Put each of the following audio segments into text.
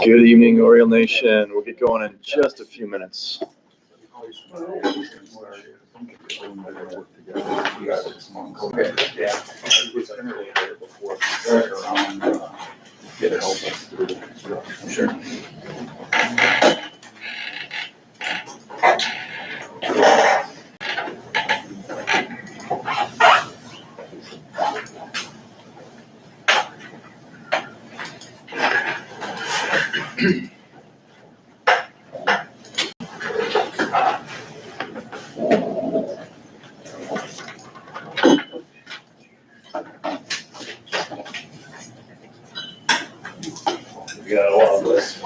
Good evening, Oriole Nation. We'll get going in just a few minutes. Sure. We got a lot of this.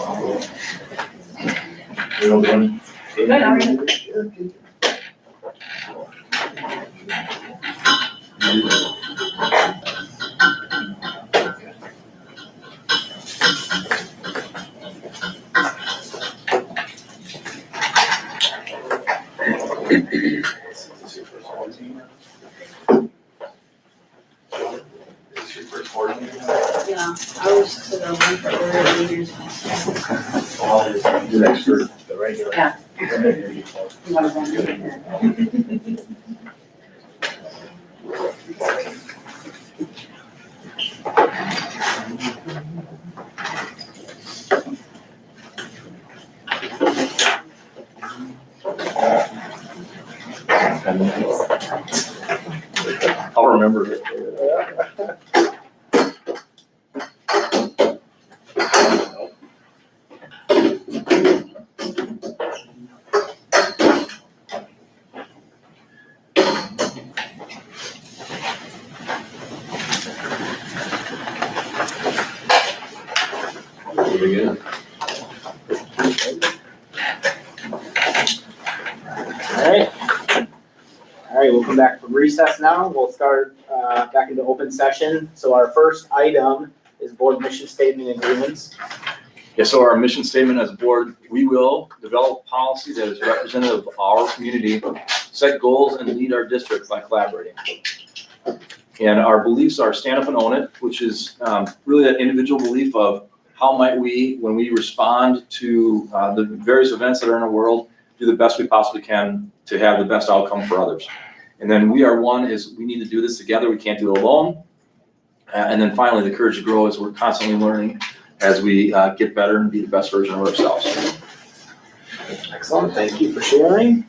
Real one. Good, how are you? Yeah, I was to the one for early years. Next for the regular. Yeah. One of them. I'll remember it. All right, we'll come back from recess now. We'll start back into open session. So our first item is board mission statement agreements. Yeah, so our mission statement as a board, we will develop policy that is representative of our community, set goals, and lead our district by collaborating. And our beliefs are stand up and own it, which is really that individual belief of how might we, when we respond to the various events that are in our world, do the best we possibly can to have the best outcome for others. And then we are one is we need to do this together. We can't do it alone. And then finally, the courage to grow is we're constantly learning as we get better and be the best version of ourselves. Excellent, thank you for sharing.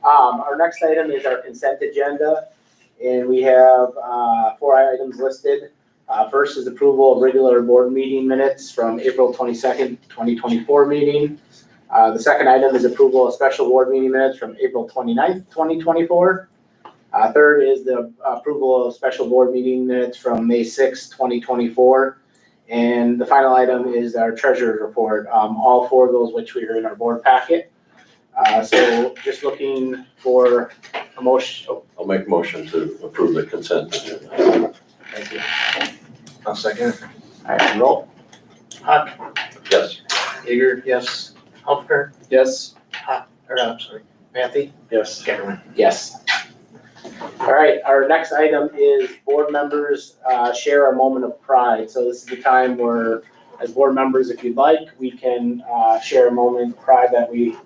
Our next item is our consent agenda, and we have 4 items listed. First is approval of regular board meeting minutes from April 22nd, 2024 meeting. The second item is approval of special board meeting minutes from April 29th, 2024. Third is the approval of special board meeting minutes from May 6th, 2024. And the final item is our treasurer's report, all 4 of those which we are in our board packet. So just looking for a motion. I'll make a motion to approve the consent agenda. Thank you. I'll second. All right, roll. Huck, Yes. Yeager, yes. Humphrey, Yes. I'm sorry, Matthew, Yes. Cameron. Yes. All right, our next item is board members share a moment of pride. So this is the time where, as board members, if you'd like, we can share a moment of pride that we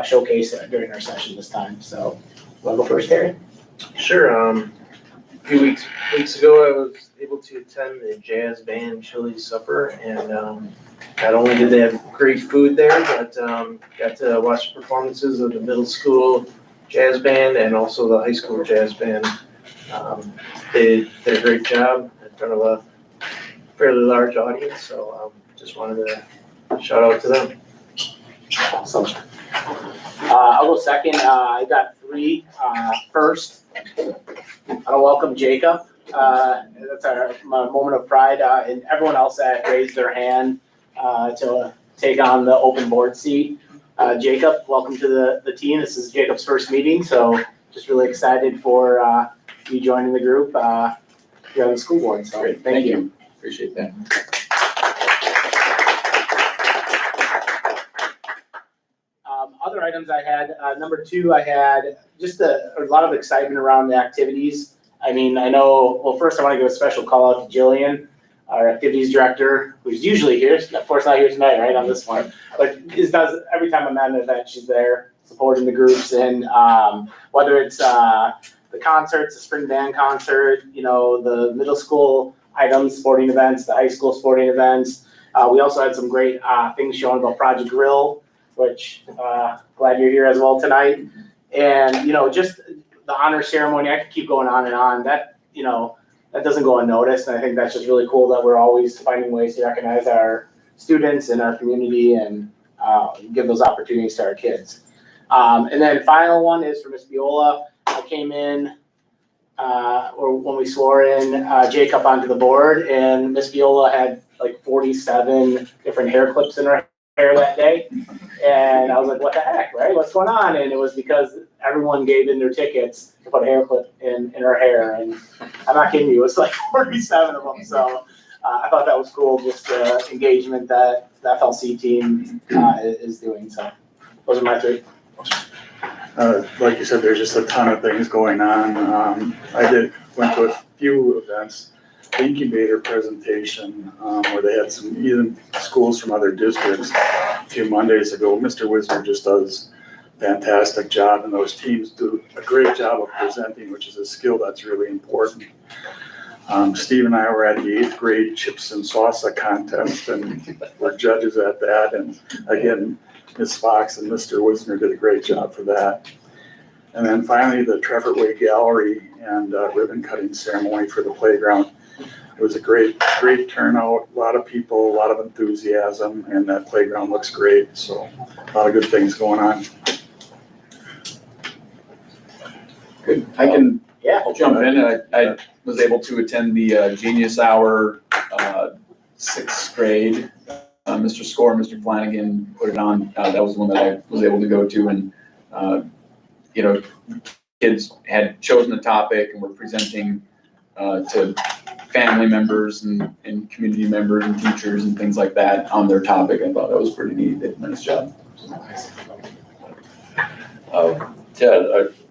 showcase during our session this time. So, wanna go first, Terry? Sure, a few weeks ago, I was able to attend the jazz band chili supper, and not only did they have great food there, but got to watch the performances of the middle school jazz band and also the high school jazz band. They did a great job in front of a fairly large audience, so just wanted to shout out to them. Awesome. I'll go second. I got 3. First, I'll welcome Jacob. That's my moment of pride. And everyone else that raised their hand to take on the open board seat. Jacob, welcome to the team. This is Jacob's first meeting, so just really excited for you joining the group here on the school board. So Great. thank you. Appreciate that. Other items I had, number 2, I had just a lot of excitement around the activities. I mean, I know, well, first I want to give a special call out to Jillian. our activities director, who's usually here, she's of course not here tonight, right, on this one, but does, every time I'm at an event, she's there supporting the groups, and whether it's the concerts, the spring band concert, you know, the middle school items, sporting events, the high school sporting events. We also had some great things shown about Project Grill, which glad you're here as well tonight. And, you know, just the honor ceremony, I could keep going on and on. That, you know, that doesn't go unnoticed. And I think that's just really cool that we're always finding ways to recognize our students in our community and give those opportunities to our kids. And then final one is for Miss Viola. I came in, or when we swore in Jacob onto the board, and Miss Viola had like 47 different hair clips in her hair that day. And I was like, what the heck, right? What's going on? And it was because everyone gave in their tickets to put a hair clip in her hair. And I'm not kidding you, it was like 47 of them. So I thought that was cool, just the engagement that the FLC team is doing. So those are my three. Like you said, there's just a ton of things going on. I went to a few events, the incubator presentation, where they had some even schools from other districts a few Mondays ago. Mr. Wisner just does a fantastic job, and those teams do a great job of presenting, which is a skill that's really important. Steve and I were at the 8th grade chips and salsa contest, and we're judges at that. And again, Ms. Fox and Mr. Wisner did a great job for that. And then finally, the Trevor Way Gallery and ribbon cutting ceremony for the playground. It was a great turnout, a lot of people, a lot of enthusiasm, and that playground looks great. So a lot of good things going on. Good. I can Yeah. jump in. I was able to attend the Genius Hour 6th grade. Mr. Score and Mr. Flanagan put it on. That was the one that I was able to go to, and you know, kids had chosen a topic and were presenting to family members and community members and teachers and things like that on their topic. I thought that was pretty neat. They did a nice job.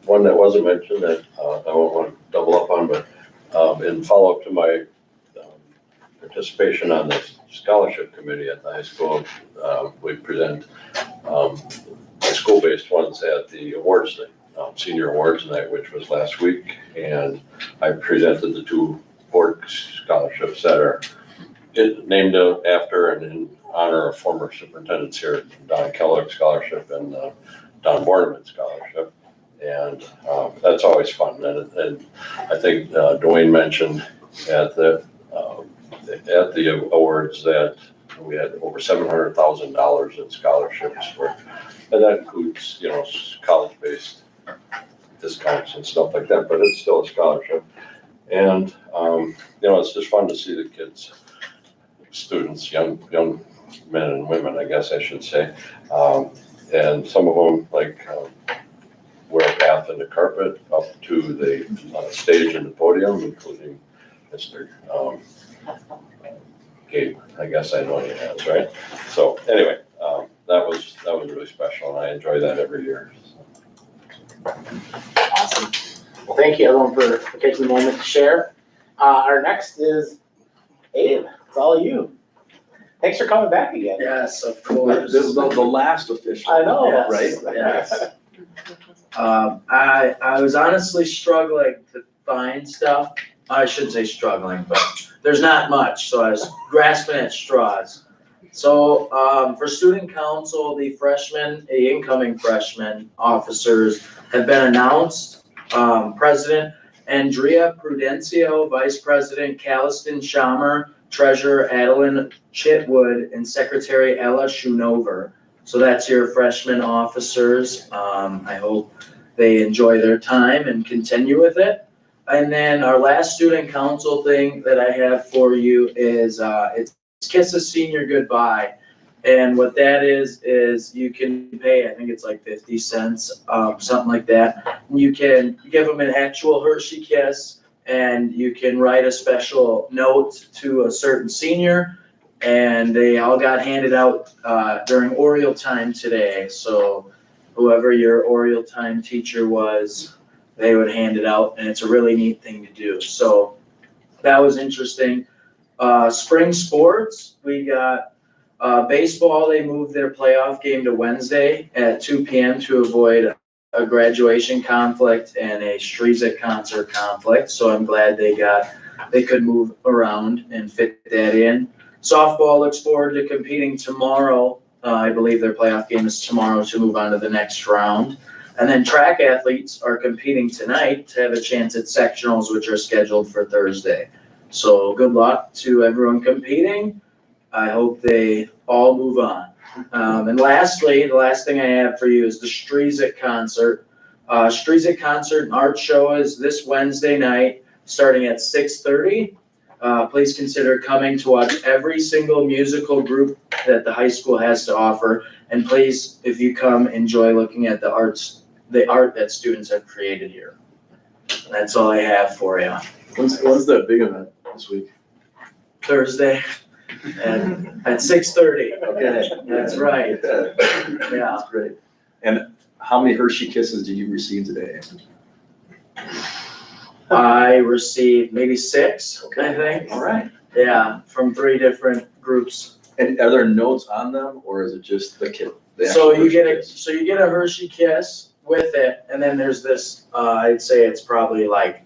One that wasn't mentioned that I won't want to double up on, but in follow-up to my participation on the scholarship committee at the high school, we present school-based ones at the awards night, senior awards night, which was last week, and I presented the 2 board scholarships that are named after and in honor of former superintendents here, Don Kellogg Scholarship and Don Borneman Scholarship. And that's always fun. And I think Dwayne mentioned at the awards that we had over $700,000 in scholarships and that includes, you know, college-based discounts and stuff like that, but it's still a scholarship. And, you know, it's just fun to see the kids, students, young men and women, I guess I should say. And some of them wear a path in the carpet up to the stage and the podium, including Mr. Gabe, I guess I know he has, right? So anyway, that was really special, and I enjoy that every year. Awesome. Well, thank you everyone for taking the moment to share. Our next is Abe. It's all you. Thanks for coming back again. Yes, of This course. is the last official. I know, Yes, right? Yes. I was honestly struggling to find stuff. I shouldn't say struggling, but there's not much, so I was grasping at straws. So for student council, the incoming freshman officers have been announced. President Andrea Prudencio, Vice President Calliston Schamer, Treasurer Adeline Chitwood, and Secretary Ella Schoonover. So that's your freshman officers. I hope they enjoy their time and continue with it. And then our last student council thing that I have for you is it's Kiss a Senior Goodbye. And what that is you can pay, I think it's like 50 cents, something like that. You can give them an actual Hershey kiss, and you can write a special note to a certain senior. And they all got handed out during Oriole time today. So whoever your Oriole time teacher was, they would hand it out, and it's a really neat thing to do. So that was interesting. Spring sports, we got baseball, they moved their playoff game to Wednesday at 2 p.m. to avoid a graduation conflict and a Streisand concert conflict. So I'm glad they could move around and fit that in. Softball looks forward to competing tomorrow. I believe their playoff game is tomorrow to move on to the next round. And then track athletes are competing tonight to have a chance at sectionals, which are scheduled for Thursday. So good luck to everyone competing. I hope they all move on. And lastly, the last thing I have for you is the Streisand concert. Streisand concert and art show is this Wednesday night, starting at 6:30. Please consider coming to watch every single musical group that the high school has to offer. And please, if you come, enjoy looking at the art that students have created here. That's all I have for you. When's the big event this week? Thursday at 6:30. Okay. That's right. Yeah. That's great. And how many Hershey Kisses did you receive today? I received maybe 6, I think. All right. Yeah, from 3 different groups. And are there notes on them, or is it just the kit? the So actual you get Hershey a, Kiss? so you get a Hershey Kiss with it, and then there's this, I'd say it's probably like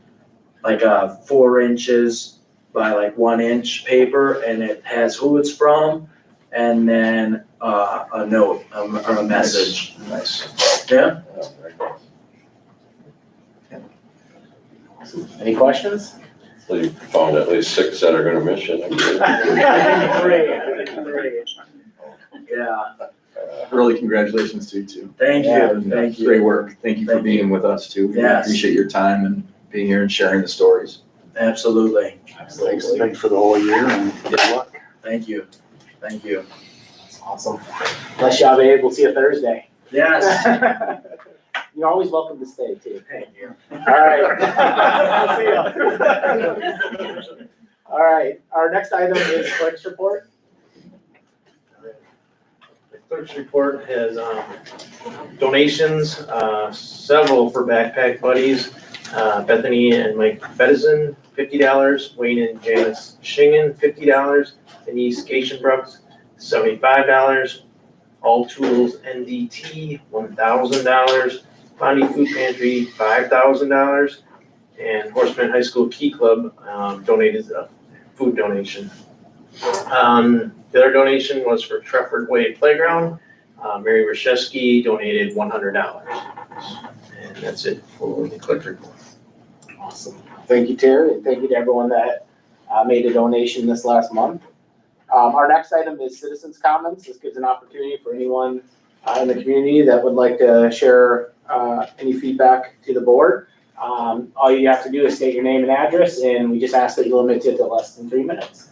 4 inches by 1 inch paper, and it has who it's from, and then, a note, or a message. Nice. Yeah? Any questions? Well, you found at least 6 that are gonna miss it. Three. Yeah, Early congratulations to you too. thank Yeah, you, thank you. Great work. Thank you for Thank you. being with us too. We Yes. appreciate your time and being here and sharing the stories. Absolutely, Thanks for the whole year and good luck. thank you, thank you. That's awesome. Unless y'all be able to see you Thursday. Yes, You're always welcome to stay too. thank you. All right. See ya. All right, our next item is clerk's report. The clerk's report has donations, several for Backpack Buddies. Bethany and Mike Bedison, $50. Wayne and Janice Shingen, $50. Denise Gationbrooks, $75. All Tools NDT, $1,000. Bondi Food Pantry, $5,000. And Horseman High School Key Club donated a food donation. The other donation was for Trefford Way Playground. Mary Rashevsky donated $100. And that's it for the clerk's report. Awesome. Thank you, Terry, and thank you to everyone that made a donation this last month. Our next item is citizens' comments. This gives an opportunity for anyone in the community that would like to share any feedback to the board. All you have to do is state your name and address, and we just ask that you limit it to less than 3 minutes.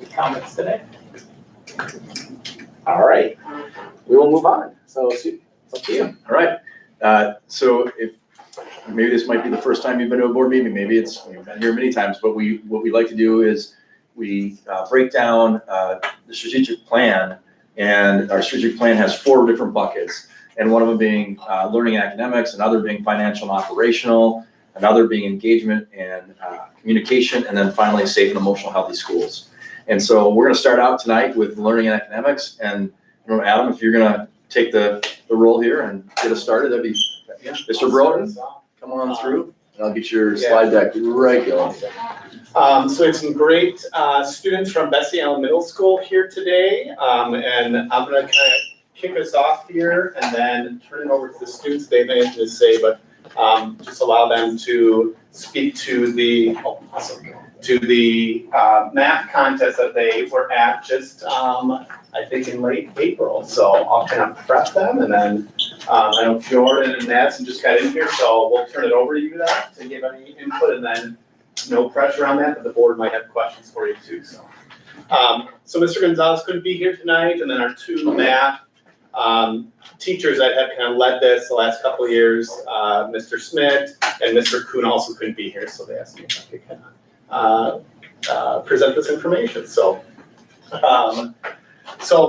Any comments today? All right, we will move on. So Sue, it's up to you. All right. So if, maybe this might be the first time you've been to a board meeting, maybe it's, you've been here many times, but what we like to do is we break down the strategic plan, and our strategic plan has 4 different buckets. And one of them being learning and academics, another being financial and operational, another being engagement and communication, and then finally safe and emotional healthy schools. And so we're gonna start out tonight with learning and academics, and Adam, if you're gonna take the role here and get us started, that'd be, Mr. Broden, come on through, and I'll get your slide deck right going. So we have some great students from Bessie Allen Middle School here today, and I'm gonna kind of kick us off here and then turn it over to the students. They have anything to say, but just allow them to speak to the math contest that they were at just I think in late April. So I'll kind of prep them, and then I know Jordan and Madison just got in here, so we'll turn it over to you then to give any input, and then no pressure on that, but the board might have questions for you too. So Mr. Gonzalez couldn't be here tonight, and then our 2 math teachers that have kind of led this the last couple of years, Mr. Smith and Mr. Kuhn also couldn't be here, so they asked me if I could kind of present this information. So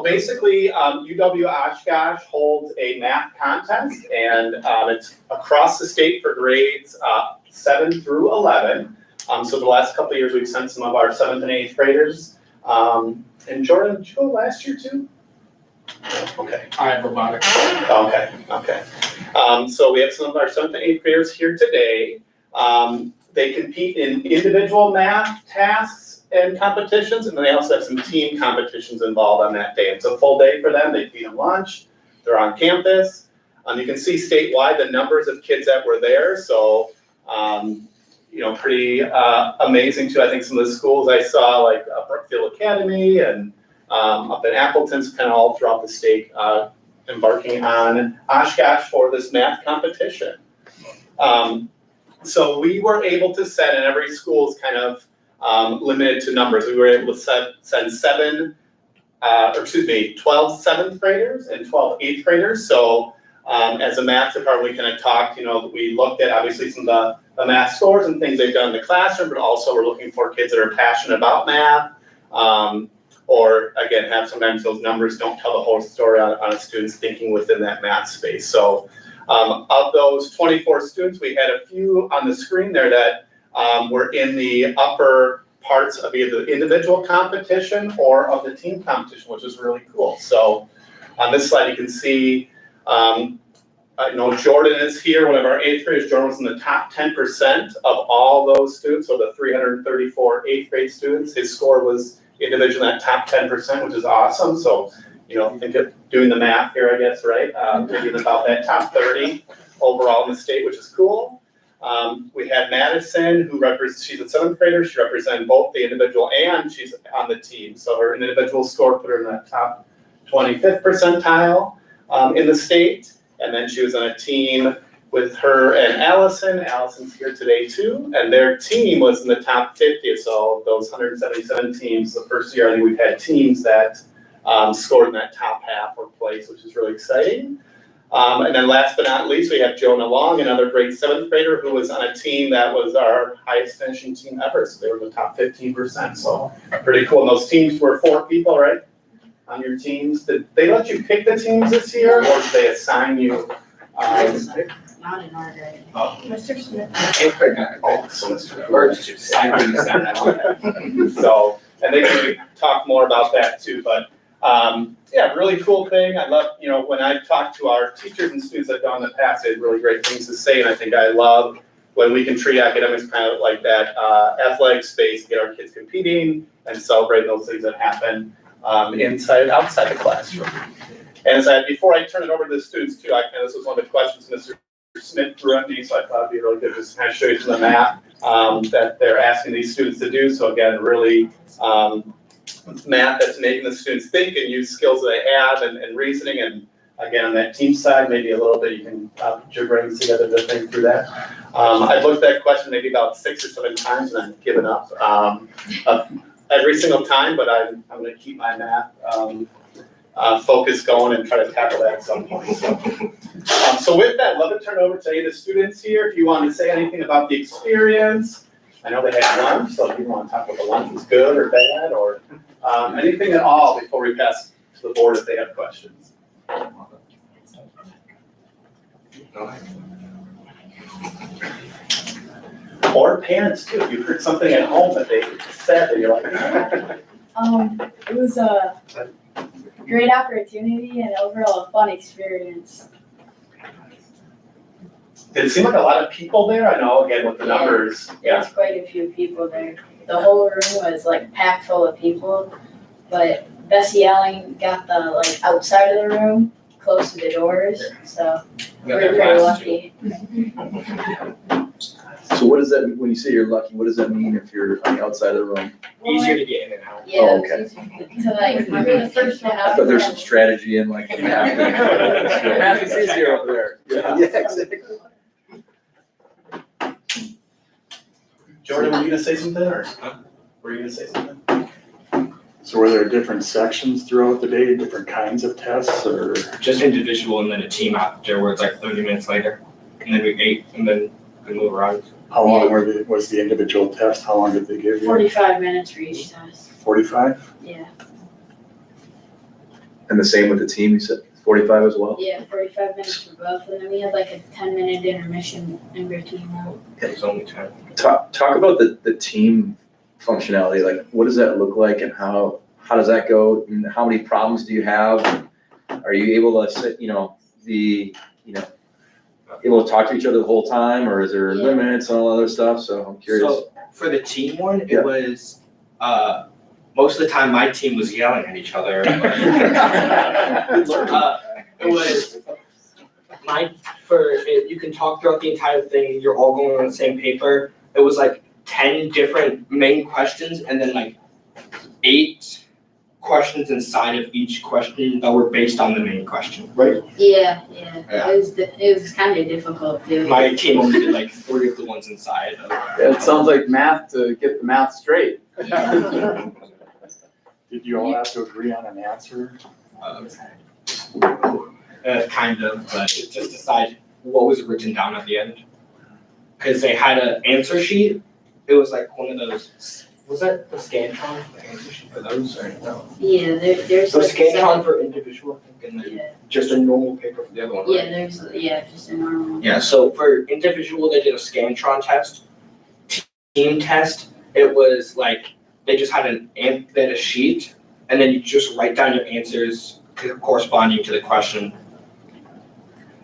basically, UW Oshkosh holds a math contest, and it's across the state for grades 7 through 11. So the last couple of years, we've sent some of our 7th and 8th graders. And Jordan, did you go last year too? Okay. I have robotics. Okay. So we have some of our 7th and 8th graders here today. They compete in individual math tasks and competitions, and then they also have some team competitions involved on that day. It's a full day for them. They feed them lunch. They're on campus. You can see statewide the numbers of kids that were there. So, pretty amazing too. I think some of the schools I saw, like Brookfield Academy and up in Appleton's, kind of all throughout the state, embarking on Oshkosh for this math competition. So we were able to set, and every school is kind of limited to numbers. We were able to send 12 7th graders and 12 8th graders. So as a math department, we kind of talked, we looked at obviously some of the math scores and things they've done in the classroom, but also we're looking for kids that are passionate about math, or again, sometimes those numbers don't tell the whole story on a student's thinking within that math space. So of those 24 students, we had a few on the screen there that were in the upper parts of either the individual competition or of the team competition, which is really cool. So on this slide, you can see, Jordan is here, one of our 8th graders. Jordan was in the top 10% of all those students, so the 334 8th grade students. His score was individually in that top 10%, which is awesome. So, think of doing the math here, I guess, right? Maybe in about that top 30 overall in the state, which is cool. We had Madison, she's a 7th grader. She represented both the individual and she's on the team. So her individual score put her in that top 25th percentile in the state. And then she was on a team with her and Allison. Allison's here today too. And their team was in the top 50. So those 177 teams, the first year I think we've had teams that scored in that top half or place, which is really exciting. And then last but not least, we have Jonah Long, another grade 7th grader who was on a team that was our highest finishing team ever. So they were in the top 15%. So pretty cool. And those teams were 4 people, right? On your teams. Did they let you pick the teams this year, or did they assign you? Not in our day. Oh. Mr. Smith. So So, and they can talk more about that too, but really cool thing. I love, when I talk to our teachers and students that have gone in the past, they had really great things to say, and I think I love when we can treat academics kind of like that athletic space, get our kids competing and celebrating those things that happen inside and outside the classroom. And before I turn it over to the students too, this was one of the questions Mr. Smith threw at me, so I thought it'd be really good to just kind of show you some of the math that they're asking these students to do. So again, really math that's making the students think and use skills that they have and reasoning. And again, on that team side, maybe a little bit you can put your brains together to think through that. I've looked at that question maybe about 6 or 7 times and I've given up every single time, but I'm going to keep my math focus going and try to tackle that at some point. So with that, I'd love to turn it over to any of the students here. If you want to say anything about the experience, I know they had lunch, so if you want to talk about the lunch was good or bad, or anything at all before we pass to the board if they have questions. Or parents too, if you heard something at home that they said that you're like, it was a great opportunity and overall a fun experience. Did it seem like a lot of people there? I know, again, with the numbers. There's quite a few people there. The whole room was like packed full of people, but Bessie Allen got the outside of the room, close to the doors, so we're pretty lucky. So what does that mean, when you say you're lucky, what does that mean if you're on the outside of the room? Easier to get in and out. Yeah, Oh, okay. to remember the first one out. I thought there's some strategy in math. Math is easier over there. Yeah, exactly. Jordan, were you gonna say something, or were you gonna say something? So were there different sections throughout the day, different kinds of tests, or? Just individual and then a team after where it's 30 minutes later. And then we ate and then we move around. How long was the individual test? How long did they give you? 45 minutes for each test. 45? Yeah. And the same with the team, you said? 45 as well? Yeah, 45 minutes for both, and then we had like a 10-minute intermission in between that. It was only 10. Talk about the team functionality, like what does that look like and how does that go? And how many problems do you have? Are you able to sit, able to talk to each other the whole time, or is there Yeah. limits and all other stuff? So I'm curious. So for the team one, Yeah. it was, most of the time my team was yelling at each other. It was you can talk throughout the entire thing, you're all going on the same paper. It was like 10 different main questions and then like 8 questions inside of each question that were based on the main question, right? Yeah. Yeah. It was kind of difficult too. My team only did like 3 of the ones inside of. It sounds like math to get the math straight. Yeah. Did you all have to agree on an answer? Kind of, but it just decide what was written down at the end. Cause they had an answer sheet, it was like one of those, was that the Scantron, the answer sheet for those, or no? Yeah, there's So like Scantron for individual, I think, and then Yeah, just a normal paper for the other one, right? just a normal one. Yeah, so for individual, they did a Scantron test. Team test, it was like, they just had they had a sheet, and then you just write down your answers corresponding to the question.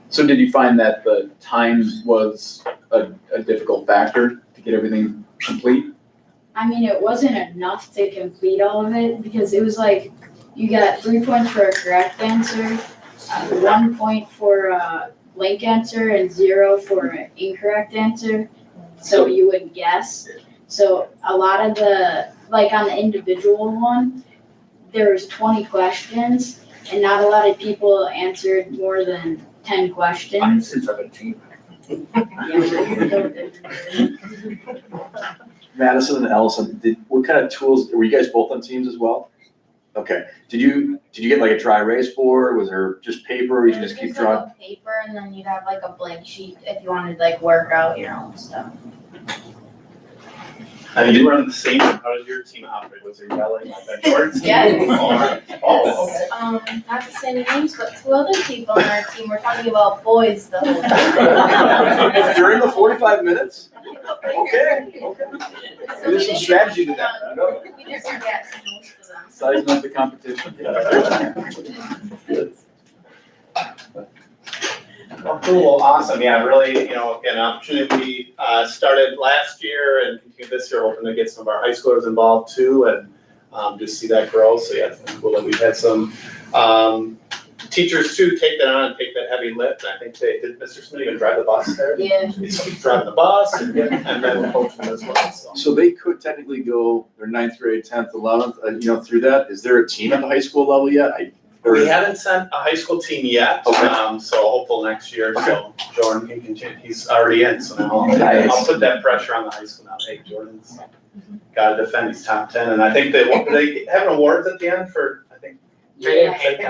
So did you find that the time was a difficult factor to get everything complete? I mean, it wasn't enough to complete all of it because it was like you got 3 points for a correct answer, 1 point for a blank answer, and 0 for an incorrect answer. So you would guess. So a lot of like on the individual one, there was 20 questions, and not a lot of people answered more than 10 questions. I'm 17. Madison and Ellison, what kind of tools, were you guys both on teams as well? Okay, did you get like a dry erase board, was there just paper, or you just keep drawing? Like a paper, and then you'd have like a blank sheet if you wanted to like work out your own stuff. And you were on the same, how did your team operate? Was there yelling like that Jordan's team? Yes. Oh, okay. Not to say any names, but 2 other people on our team were talking about boys the whole time. During the 45 minutes? Okay. There's some strategy to that, you know? We just forget most of them. Size not the competition. Well, cool, awesome, yeah, really, again, an opportunity we started last year and continue this year, hoping to get some of our high schoolers involved too, and just see that grow, so yeah, it's cool that we've had some teachers too take that on and take that heavy lift, and I think did Mr. Smith even drive the bus there? Yeah. So he's driving the bus and then coaching as well, so. So they could technically go their 9th grade, 10th, 11th, through that. Is there a team at the high school level yet? We haven't sent a high school team yet, Okay. so hopeful next year, so Jordan can continue, he's already in, so now Nice. I'll put that pressure on the high school now, hey, Jordan's gotta defend his top 10, and I think they have awards at the end for, I think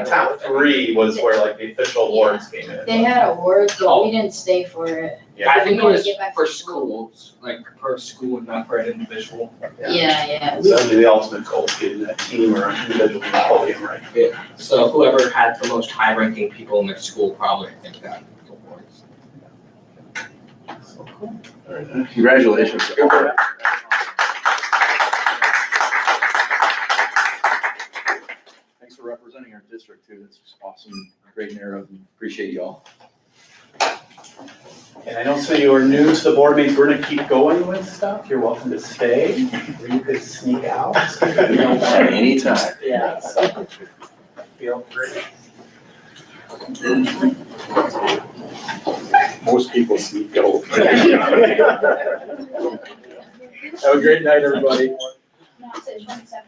top 3 was where like the official awards came in. They had awards, but we didn't stay for it. Yeah. I think it We wanna was get back for to school. schools, like per school and not per individual. Yeah. So that'd be the ultimate goal, getting that team or individual podium, right? So whoever had the most high ranking people in their school probably, I think, got the awards. So cool. Congratulations. Thanks for representing our district too. That's just awesome, great narrative, and appreciate you all. And I know some of you are new to the board meetings, we're gonna keep going with stuff, you're welcome to stay, or you could sneak out. Anytime. Yeah, so feel free. Most people sneak out. Have a great night, everybody. No, it said 27th.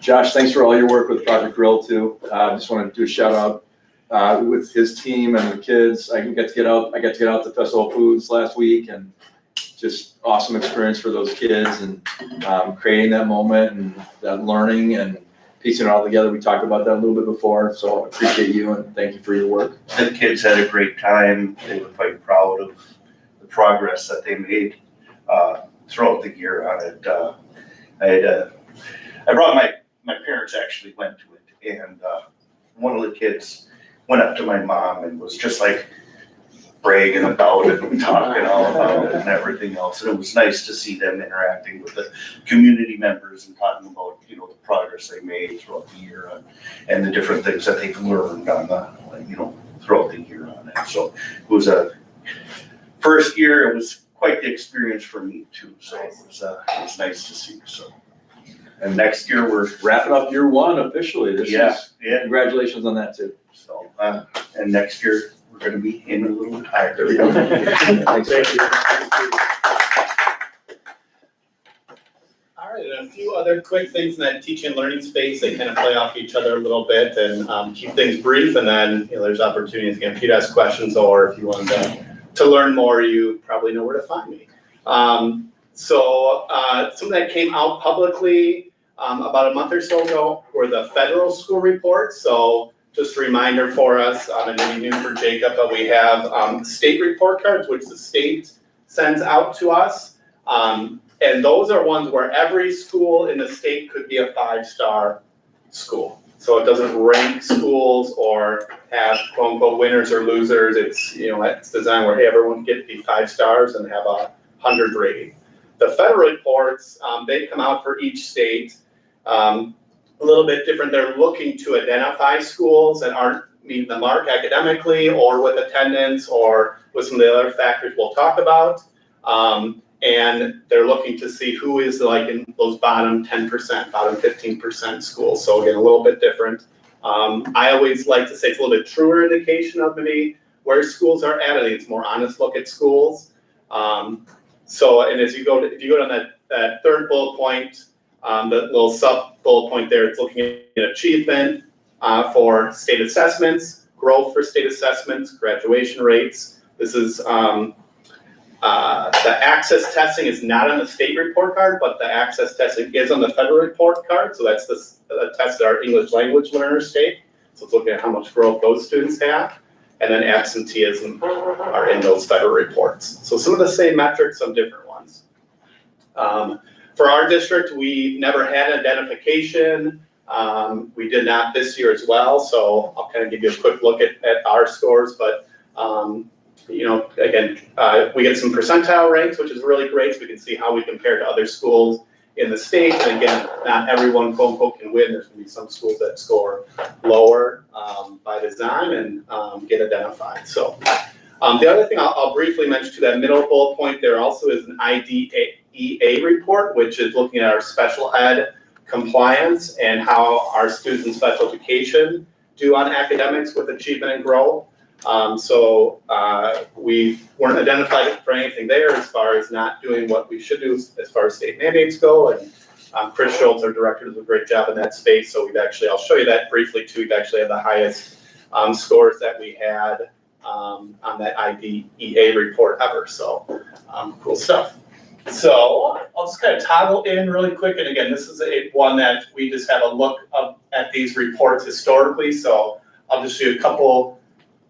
Josh, thanks for all your work with Project Grill too. Just want to do a shout out with his team and the kids. I got to get out to Festival of Foods last week, and just awesome experience for those kids, and creating that moment and that learning and piecing it all together. We talked about that a little bit before, so I appreciate you and thank you for your work. The kids had a great time. They were quite proud of the progress that they made throughout the year on it. I had I brought my parents actually went to it, and one of the kids went up to my mom and was just like bragging about it and talking all about it and everything else. And it was nice to see them interacting with the community members and talking about, you know, the progress they made throughout the year and the different things that they've learned on the, you know, throughout the year on it. So it was a first year, it was quite the experience for me too. So it was nice to see, so. And next year we're Wrapping up year one officially. This Yeah, is, yeah. congratulations on that too. So, and next year, we're gonna be aiming a little bit higher. There we go. Thanks. Thank you. All right, and a few other quick things in that teaching and learning space, they kind of play off each other a little bit and keep things brief, and then, you know, there's opportunities, again, if you'd ask questions or if you wanted to learn more, you probably know where to find me. So something that came out publicly about a month or so ago were the federal school reports. So just a reminder for us, and maybe new for Jacob, but we have state report cards, which the state sends out to us. And those are ones where every school in the state could be a 5-star school. So it doesn't rank schools or have quote unquote winners or losers. It's, you know, it's designed where, hey, everyone get to be 5 stars and have a 100 rating. The federal reports, they come out for each state. A little bit different. They're looking to identify schools that aren't meeting the mark academically or with attendance or with some of the other factors we'll talk about. And they're looking to see who is like in those bottom 10%, bottom 15% schools. So again, a little bit different. I always like to say it's a little bit truer indication of maybe where schools are at. I think it's a more honest look at schools. So, and as you go to, if you go down that third bullet point, the little sub bullet point there, it's looking at achievement for state assessments, growth for state assessments, graduation rates. This is the access testing is not on the state report card, but the access testing is on the federal report card. So that's the test that our English language learners take. So it's looking at how much growth those students have. And then absenteeism are in those federal reports. So some of the same metrics, some different ones. For our district, we've never had identification. We did not this year as well. So I'll kind of give you a quick look at our scores, but you know, again, we get some percentile ranks, which is really great. So we can see how we compare to other schools in the state. And again, not everyone quote unquote can win. There's gonna be some schools that score lower by design and get identified. So the other thing I'll briefly mention to that middle bullet point, there also is an IDEA report, which is looking at our special ed compliance and how our students in special education do on academics with achievement and growth. So we weren't identified for anything there as far as not doing what we should do as far as state mandates go. And Chris Schultz, our director, does a great job in that space. So we've actually, I'll show you that briefly too. We've actually had the highest scores that we had on that IDEA report ever. So cool stuff. So I'll just kind of toggle in really quick. And again, this is one that we just have a look at these reports historically. So I'll just do a couple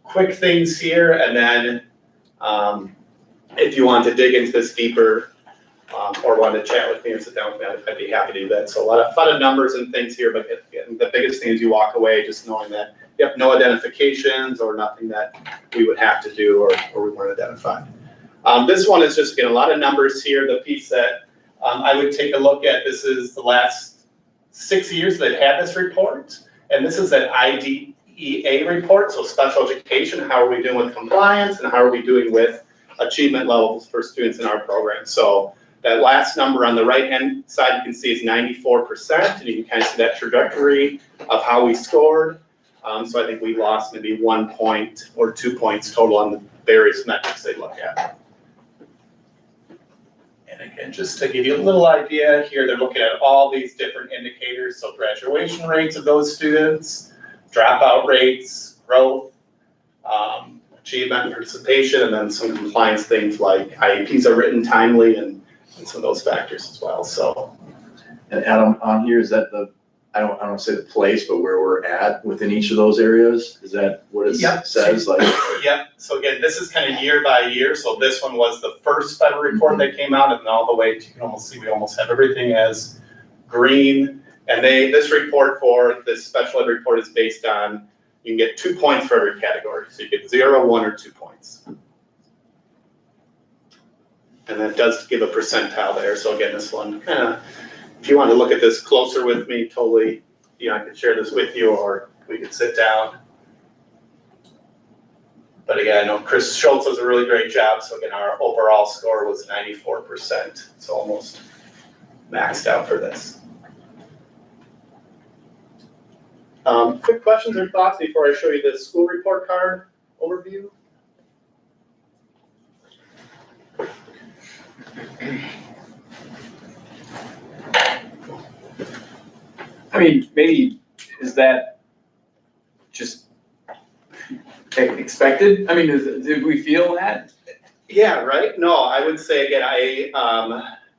quick things here, and then if you want to dig into this deeper or want to chat with me or sit down with me, I'd be happy to do that. So a lot of numbers and things here, but again, the biggest thing is you walk away just knowing that you have no identifications or nothing that we would have to do or we weren't identified. This one is just, again, a lot of numbers here. The piece that I would take a look at, this is the last 6 years that I've had this report, and this is an IDEA report, so special education, how are we doing with compliance and how are we doing with achievement levels for students in our program. So that last number on the right-hand side, you can see is 94%, and you can kind of see that trajectory of how we scored. So I think we lost maybe 1 point or 2 points total on the various metrics they look at. And again, just to give you a little idea here, they're looking at all these different indicators. So graduation rates of those students, dropout rates, growth, achievement and participation, and then some compliance things like IEPs are written timely and some of those factors as well. So, And Adam, on here, is that I don't want to say the place, but where we're at within each of those areas? Is that what it says? Like, yep. So again, this is kind of year by year. So this one was the first federal report that came out, and then all the way to, you can almost see we almost have everything as green. And this report for this special ed report is based on, you can get 2 points for every category. So you get 0, 1, or 2 points. And that does give a percentile there. So again, this one kind of, if you want to look at this closer with me, totally, I could share this with you, or we could sit down. But again, I know Chris Schultz does a really great job. So again, our overall score was 94%. So almost maxed out for this. Quick questions or thoughts before I show you the school report card overview? I mean, maybe, is that just expected? I mean, did we feel that? Yeah, right. No, I would say again, I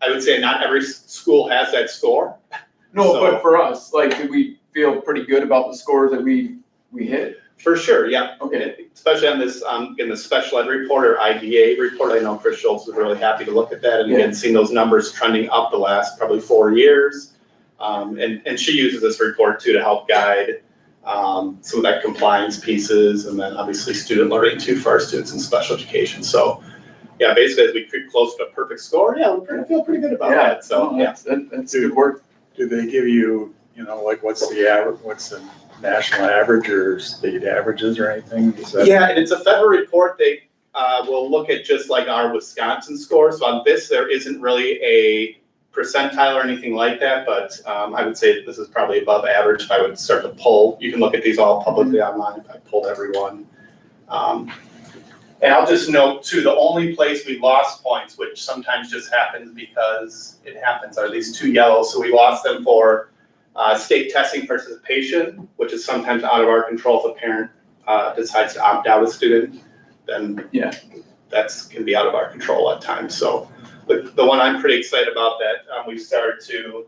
would say not every school has that score. No, So- but for us, like, did we feel pretty good about the scores that we hit? For sure, yeah. Okay. Especially on this, in the special ed report or IDA report, I know Chris Schultz was really happy to look at that, and again, seeing those numbers trending up the last probably 4 years. And she uses this report too to help guide some of that compliance pieces, and then obviously student learning too for our students in special education. So yeah, basically as we creep close to a perfect score, yeah, we feel pretty good about that. So yeah. That's good work. Do they give you, like what's the average, what's the national average or state averages or anything? Is that- Yeah, and it's a federal report. They will look at just like our Wisconsin score. So on this, there isn't really a percentile or anything like that, but I would say this is probably above average if I would start to pull. You can look at these all publicly online if I pulled everyone. And I'll just note too, the only place we lost points, which sometimes just happens because it happens, are these 2 yellows. So we lost them for state testing participation, which is sometimes out of our control. If a parent decides to opt out a student, then that's can be out of our control at times. So the one I'm pretty excited about that we've started to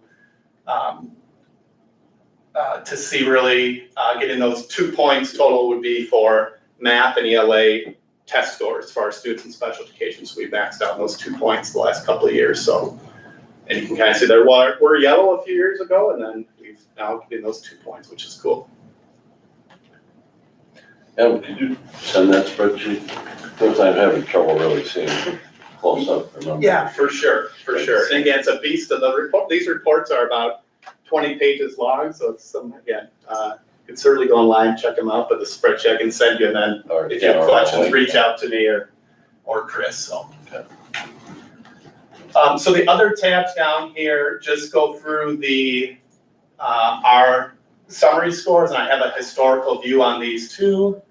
see really getting those 2 points total would be for math and ELA test scores for our students in special education. So we maxed out those 2 points the last couple of years. So, and you can kind of see there were yellow a few years ago, and then we've now getting those 2 points, which is cool. Adam, could you send that spreadsheet? Because I'm having trouble really seeing close up the numbers. Yeah, for sure. And again, it's a beast of the report. These reports are about 20 pages long, so it's again, you can certainly go online, check them out, but the spreadsheet I can send you, and then if you have questions, reach out to me or Chris. So. Okay. So the other tabs down here just go through our summary scores, and I have a historical view on these too.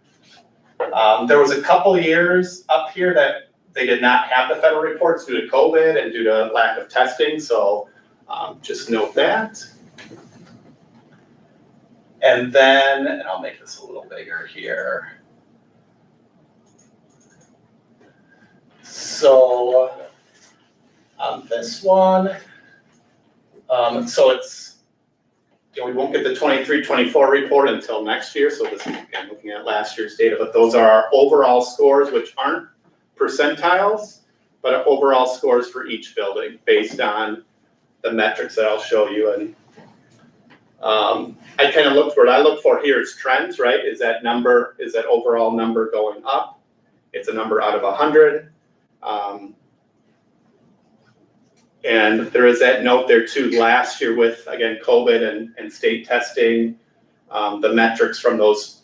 There was a couple years up here that they did not have the federal reports due to COVID and due to lack of testing, so just note that. And then, and I'll make this a little bigger here. So on this one, so it's, we won't get the 23-24 report until next year. So this is again looking at last year's data, but those are our overall scores, which aren't percentiles, but are overall scores for each building based on the metrics that I'll show you. And I kind of look for, what I look for here is trends, right? Is that overall number going up? It's a number out of 100. And there is that note there too, last year with, again, COVID and state testing, the metrics from those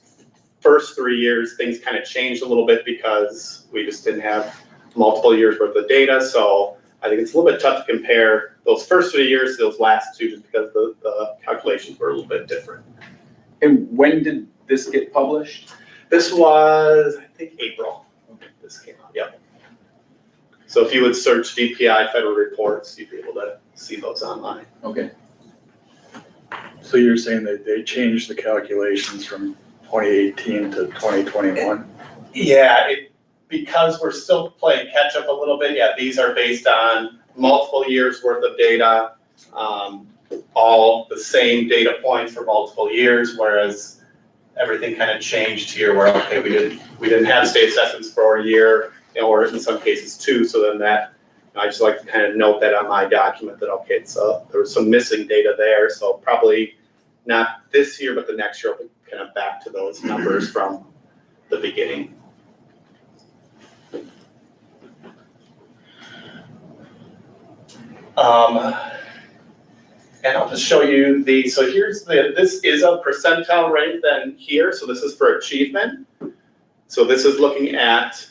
first 3 years, things kind of changed a little bit because we just didn't have multiple years worth of data. So I think it's a little bit tough to compare those first 3 years to those last 2 just because the calculations were a little bit different. And when did this get published? This was, I think, April. This came out, yep. So if you would search DPI federal reports, you'd be able to see those online. Okay. So you're saying that they changed the calculations from 2018 to 2021? Yeah, because we're still playing catch up a little bit. Yeah, these are based on multiple years worth of data, all the same data points for multiple years, whereas everything kind of changed here where, okay, we didn't have state assessments for a year, or in some cases 2, so then that, I just like to kind of note that on my document that, okay, so there was some missing data there, so probably not this year, but the next year, we'll be kind of back to those numbers from the beginning. And I'll just show you so here's this is a percentile rate then here, so this is for achievement. So this is looking at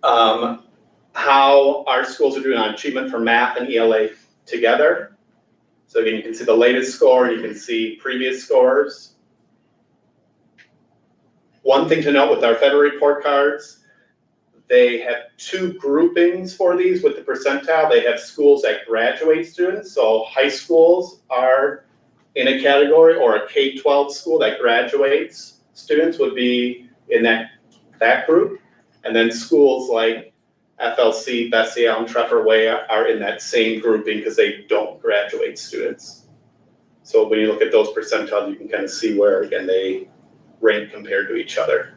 how our schools are doing on achievement for math and ELA together. So again, you can see the latest score, and you can see previous scores. One thing to note with our federal report cards, they have two groupings for these with the percentile. They have schools that graduate students, so high schools are in a category, or a K-12 school that graduates students would be in that group. And then schools like FLC, Bessie Allen, Treffer Way are in that same grouping because they don't graduate students. So when you look at those percentiles, you can kind of see where, again, they rank compared to each other.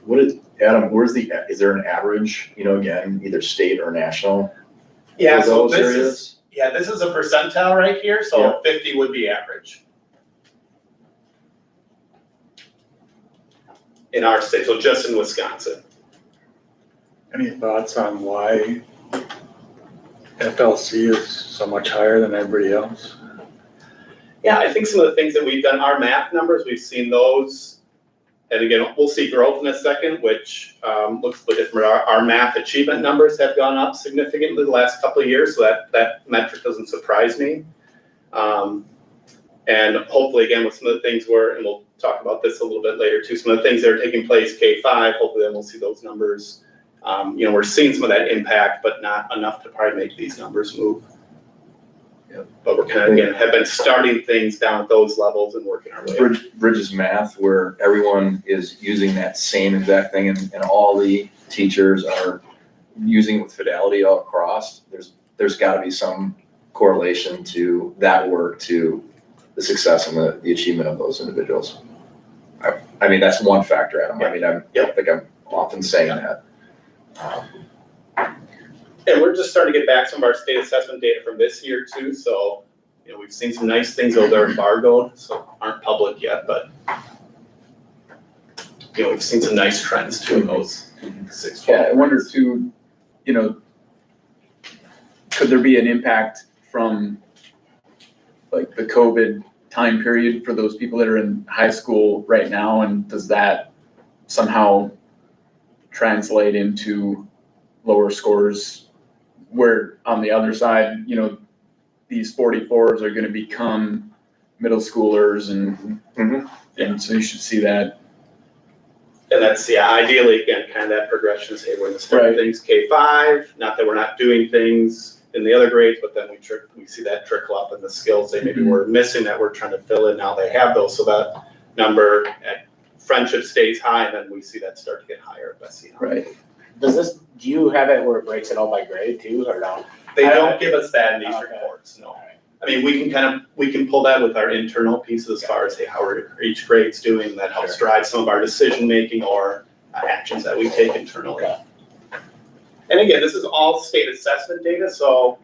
What is, Adam, is there an average, again, either state or national? Yeah, for so those this areas? is, this is a percentile right here, so 50 would be average. In our state, so just in Wisconsin. Any thoughts on why FLC is so much higher than everybody else? Yeah, I think some of the things that we've done, our math numbers, we've seen those. And again, we'll see growth in a second, which looks a bit different. Our math achievement numbers have gone up significantly the last couple of years, so that metric doesn't surprise me. And hopefully, again, with some of the things and we'll talk about this a little bit later too, some of the things that are taking place K-5, hopefully then we'll see those numbers. We're seeing some of that impact, but not enough to probably make these numbers move. Yep. But we're kind of, again, have been starting things down at those levels and working our way up. Bridges math, where everyone is using that same exact thing, and all the teachers are using it with fidelity all across. There's got to be some correlation to that work to the success and the achievement of those individuals. I mean, that's one factor, Adam. I mean, I don't think I'm often saying that. And we're just starting to get back some of our state assessment data from this year too, so, we've seen some nice things, though they're embargoed, so aren't public yet, but, we've seen some nice trends too in those 6. Yeah, I wonder too, could there be an impact from like the COVID time period for those people that are in high school right now, and does that somehow translate into lower scores, where on the other side, these 44s are going to become middle schoolers, and so you should see that. And that's, ideally, again, kind of that progression is, hey, we're gonna start things K-5, not that we're not doing things in the other grades, but then we see that trickle up in the skills they maybe were missing that we're trying to fill in, now they have those, so that number at friendship stays high, and then we see that start to get higher. Right. Do you have it where it breaks it all by grade too, or no? They don't give us that in these reports, no. I mean, we can pull that with our internal pieces as far as, hey, how are each grade's doing, that helps drive some of our decision-making or actions that we take internally. And again, this is all state assessment data, so,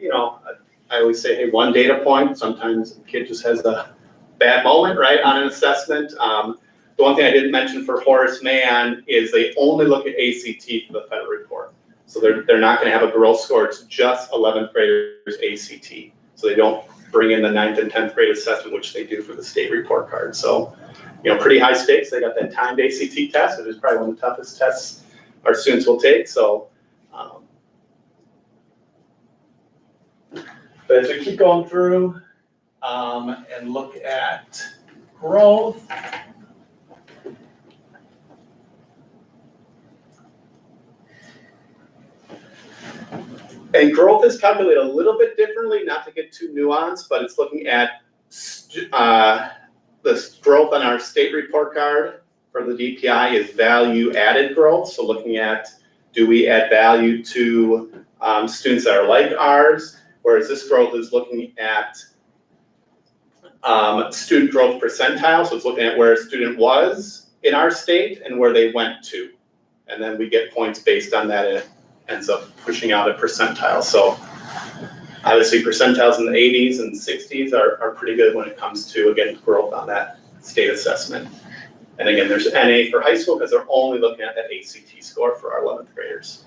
I always say, hey, one data point, sometimes a kid just has a bad moment, right, on an assessment. The one thing I didn't mention for Horace Mann is they only look at ACT for the federal report. So they're not gonna have a growth score, it's just 11th graders ACT. So they don't bring in the 9th and 10th grade assessment, which they do for the state report card. So, pretty high stakes. They got that timed ACT test, which is probably one of the toughest tests our students will take, so. But as we keep going through and look at growth, and growth is calculated a little bit differently, not to get too nuanced, but it's looking at the growth on our state report card for the DPI is value added growth. So looking at, do we add value to students that are like ours? Whereas this growth is looking at student growth percentile. So it's looking at where a student was in our state and where they went to and then we get points based on that, and it ends up pushing out a percentile. So obviously percentiles in the 80s and 60s are pretty good when it comes to, again, growth on that state assessment. And again, there's NA for high school because they're only looking at that ACT score for our 11th graders.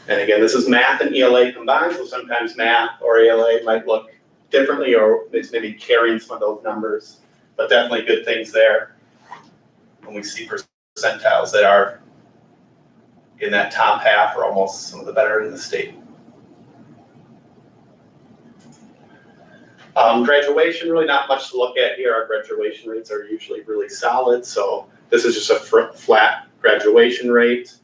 And again, this is math and ELA combined, so sometimes math or ELA might look differently, or it's maybe carrying some of those numbers, but definitely good things there. When we see percentiles that are in that top half or almost some of the better in the state. Graduation, really not much to look at here. Our graduation rates are usually really solid, so this is just a flat graduation rate.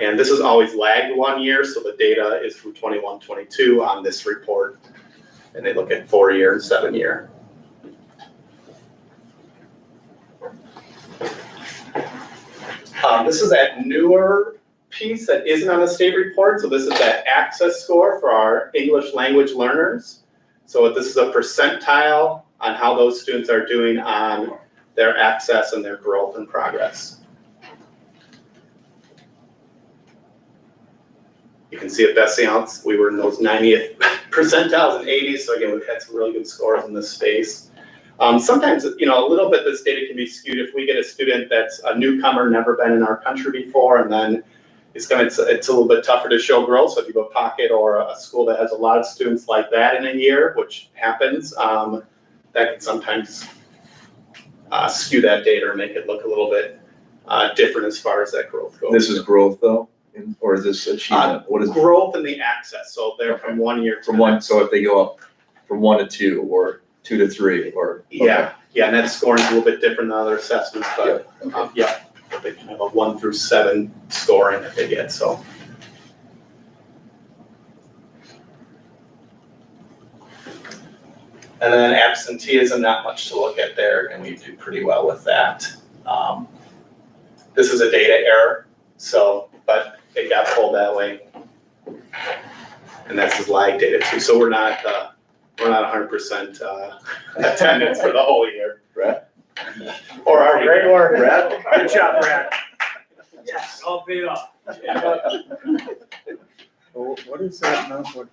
And this is always lagged 1 year, so the data is from 21-22 on this report. And they look at 4-year and 7-year. This is that newer piece that isn't on the state report. So this is that access score for our English language learners. So this is a percentile on how those students are doing on their access and their growth and progress. You can see at Bessie Ounce, we were in those 90th percentiles and 80s. So again, we've had some really good scores in this space. Sometimes, a little bit this data can be skewed if we get a student that's a newcomer, never been in our country before, and then it's a little bit tougher to show growth. So if you go pocket or a school that has a lot of students like that in a year, which happens, that can sometimes skew that data or make it look a little bit different as far as that growth goes. This is growth though, or is this achievement? What is growth in the access? So they're from 1 year to from one? So if they go up from 1 to 2 or 2 to 3 or yeah, and that scoring is a little bit different than other assessments, but they can have a 1 through 7 scoring that they get. So. And then absenteeism, not much to look at there, and we do pretty well with that. This is a data error, but it got pulled that way. And that's his lag data too. So we're not 100% attendance for the whole year. Brett? Or are we? Great work, Brett? Good job, Brad. Yes, all paid off. Well, what is that now? What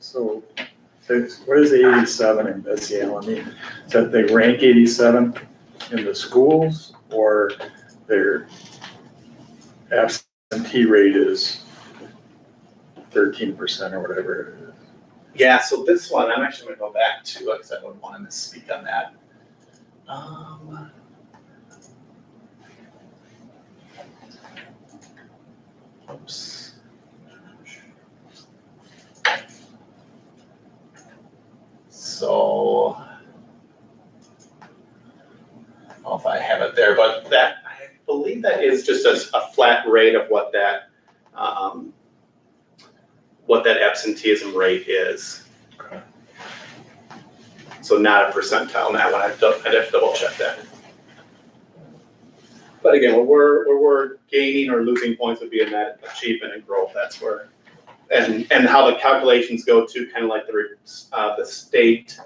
is 87 in Bessie Allen mean? Is that they rank 87 in the schools, or their absentee rate is 13% or whatever it is? Yeah, so this one, I'm actually gonna go back to, because I wouldn't want to misspeak on that. Oops. So, I don't know if I have it there, but that, I believe that is just a flat rate of what that absenteeism rate is. Okay. So not a percentile on that one. I'd have to double check that. But again, when we're gaining or losing points would be in that achievement and growth. That's where, and how the calculations go to, kind of like the state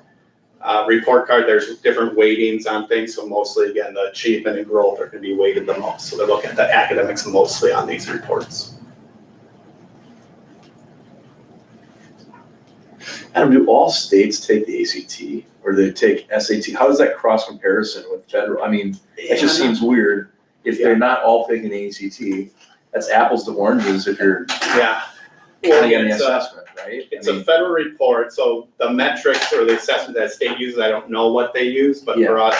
report card. There's different weightings on things. So mostly, again, the achievement and growth are going to be weighted the most. So they're looking at the academics mostly on these reports. Adam, do all states take the ACT or do they take SAT? How does that cross comparison with federal? I mean, it just seems weird. If they're not all taking the ACT, that's apples to oranges if you're counting on the assessment, right? It's a federal report, so the metrics or the assessment that state uses, I don't know what they use, but for us,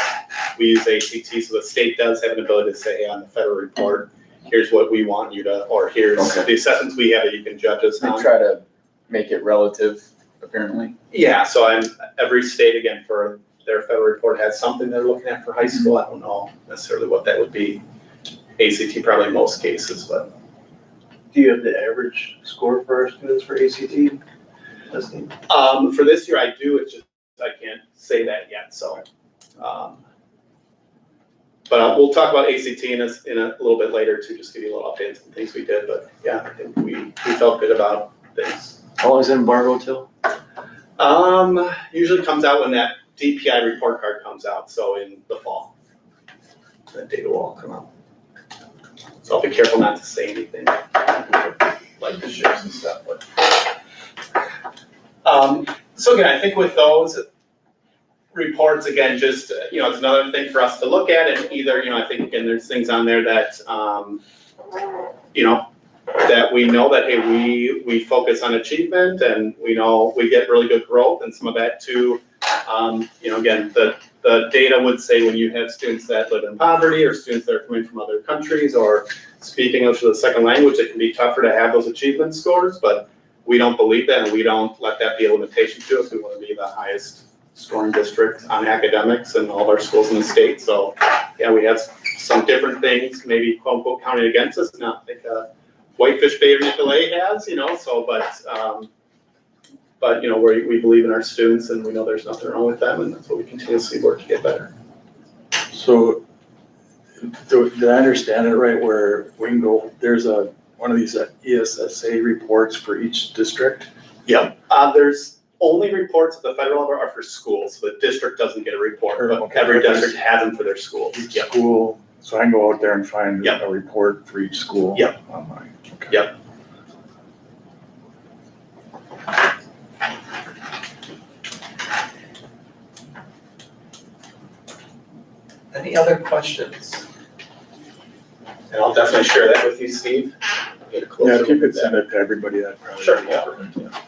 we use ACT, so the state does have an ability to say, hey, on the federal report, here's what we want you to, or here's the assessments we have that you can judge us on. They try to make it relative, apparently. Yeah, so every state, again, for their federal report has something they're looking at for high school. I don't know necessarily what that would be. ACT probably in most cases, but. Do you have the average score for our students for ACT testing? For this year, I do. It's just I can't say that yet. So, but we'll talk about ACT in a little bit later too. Just give you a little updates and things we did. But yeah, I think we felt good about things. How long is that embargo till? Usually comes out when that DPI report card comes out, so in the fall. That data will all come out. So I'll be careful not to say anything like the ships and stuff, but. So again, I think with those reports, again, just, it's another thing for us to look at, and either, I think, again, there's things on there that, that we know that, hey, we focus on achievement, and we know we get really good growth, and some of that too, again, the data would say when you have students that live in poverty, or students that are coming from other countries, or speak English as a second language, it can be tougher to have those achievement scores, but we don't believe that, and we don't let that be a limitation to us. We want to be the highest scoring district on academics in all of our schools in the state. So yeah, we have some different things, maybe quote unquote counted against us, not like Whitefish Bay or Nicolay has, so, but we believe in our students, and we know there's nothing wrong with them, and that's what we continuously work to get better. So, did I understand it right, where we can go, there's one of these ESSA reports for each district? Yep, there's only reports at the federal level are for schools, so the district doesn't get a report, but Okay. every district has them for their schools. Each school, so I can go out there and find Yep. a report for each school? Yep. Online. Okay. Yep. Any other questions? And I'll definitely share that with you, Steve. Get a closer Yeah, if you look could at that. send it to everybody, that'd probably. Sure, be yeah. perfect, yeah.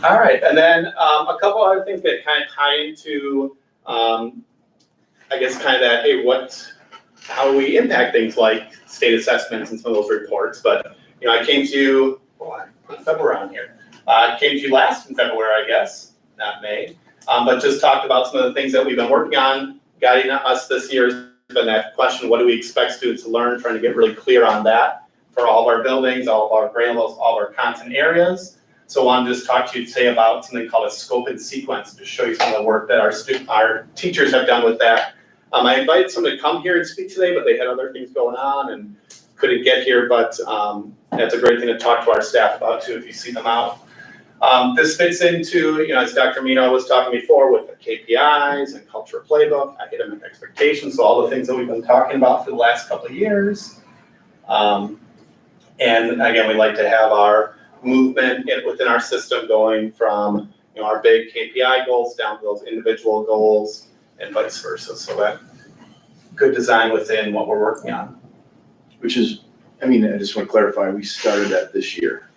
All right, and then a couple other things that kind of tie into, I guess, kind of that, hey, how do we impact things like state assessments and some of those reports? But, I came to you, I put February on here. I came to you last in February, I guess, not May, but just talked about some of the things that we've been working on. Guiding us this year has been that question, what do we expect students to learn? Trying to get really clear on that for all of our buildings, all of our grade levels, all of our content areas. So I wanted to just talk to you today about something called a scope and sequence, to show you some of the work that our teachers have done with that. I invited someone to come here and speak today, but they had other things going on and couldn't get here, but that's a great thing to talk to our staff about too, if you see them out. This fits into, as Dr. Mino was talking before, with the KPIs and culture playbook, academic expectations, so all the things that we've been talking about for the last couple of years. And again, we like to have our movement within our system going from, our big KPI goals down to those individual goals and vice versa. So that good design within what we're working on. Which is, I just want to clarify, we started that this year.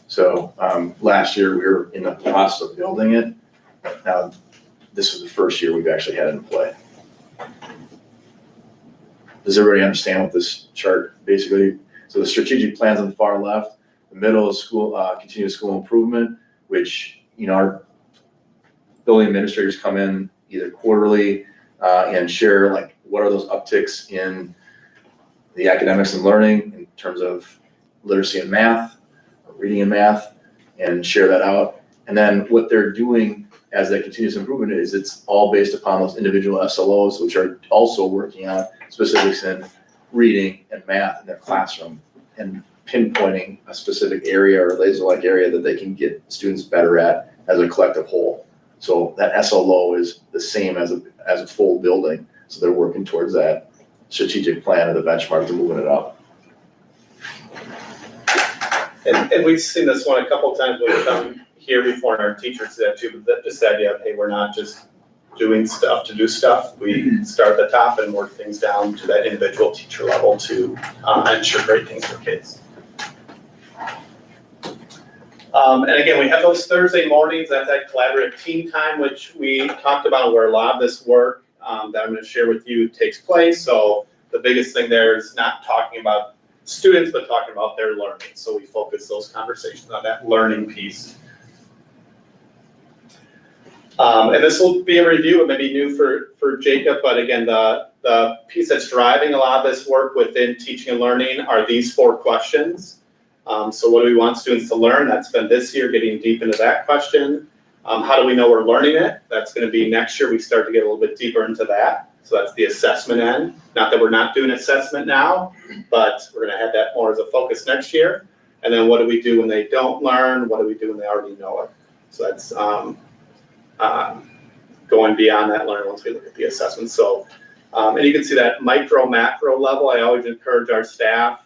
So last year we were in the process of building it. Now, this was the first year we've actually had it in play. Does everybody understand what this chart basically, so the strategic plan's on the far left, the middle is school, continuous school improvement, which, our building administrators come in either quarterly and share like, what are those upticks in the academics and learning in terms of literacy and math, reading and math, and share that out. And then what they're doing as that continuous improvement is, it's all based upon those individual SLOs, which are also working on specifics in reading and math in their classroom and pinpointing a specific area or laser-like area that they can get students better at as a collective whole. So that SLO is the same as a full building. So they're working towards that strategic plan of the benchmark to moving it up. And we've seen this one a couple of times when we come here before, and our teachers do that too, but this idea of, hey, we're not just doing stuff to do stuff. We start at the top and work things down to that individual teacher level to ensure great things for kids. And again, we have those Thursday mornings, that's that collaborative team time, which we talked about, where a lot of this work that I'm going to share with you takes place. So the biggest thing there is not talking about students, but talking about their learning. So we focus those conversations on that learning piece. And this will be a review, it may be new for Jacob, but again, the piece that's driving a lot of this work within teaching and learning are these 4 questions. So what do we want students to learn? That's been this year, getting deep into that question. How do we know we're learning it? That's going to be next year, we start to get a little bit deeper into that. So that's the assessment end. Not that we're not doing assessment now, but we're going to have that more as a focus next year. And then what do we do when they don't learn? What do we do when they already know it? So that's going beyond that learning once we look at the assessment. So, and you can see that micro, macro level. I always encourage our staff.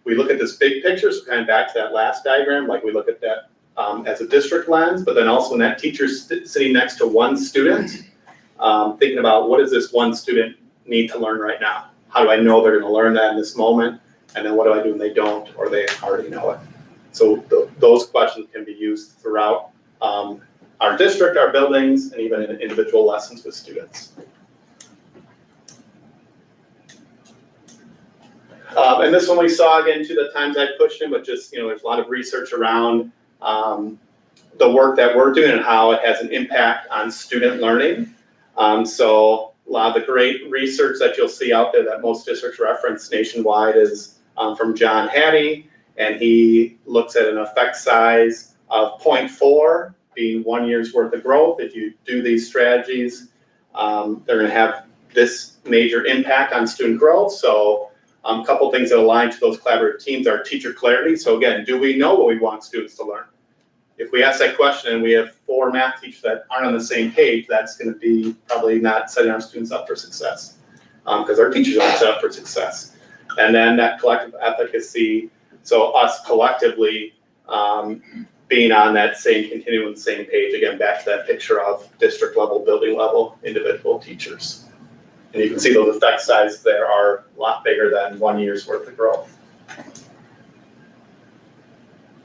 We look at this big picture, so kind of back to that last diagram, like we look at that as a district lens, but then also when that teacher's sitting next to one student, thinking about what does this one student need to learn right now? How do I know they're gonna learn that in this moment? And then what do I do when they don't, or they already know it? So those questions can be used throughout our district, our buildings, and even in individual lessons with students. And this one we saw again too, the times I pushed in, but just, there's a lot of research around the work that we're doing and how it has an impact on student learning. So a lot of the great research that you'll see out there that most districts reference nationwide is from John Hattie, and he looks at an effect size of 0.4 being 1 year's worth of growth. If you do these strategies, they're gonna have this major impact on student growth. So a couple things that align to those collaborative teams are teacher clarity. So again, do we know what we want students to learn? If we ask that question and we have 4 math teachers that aren't on the same page, that's gonna be probably not setting our students up for success, because our teachers aren't set up for success. And then that collective efficacy, so us collectively being on that same continuum, same page, again, back to that picture of district level, building level, individual teachers. And you can see those effect sizes there are a lot bigger than 1 year's worth of growth.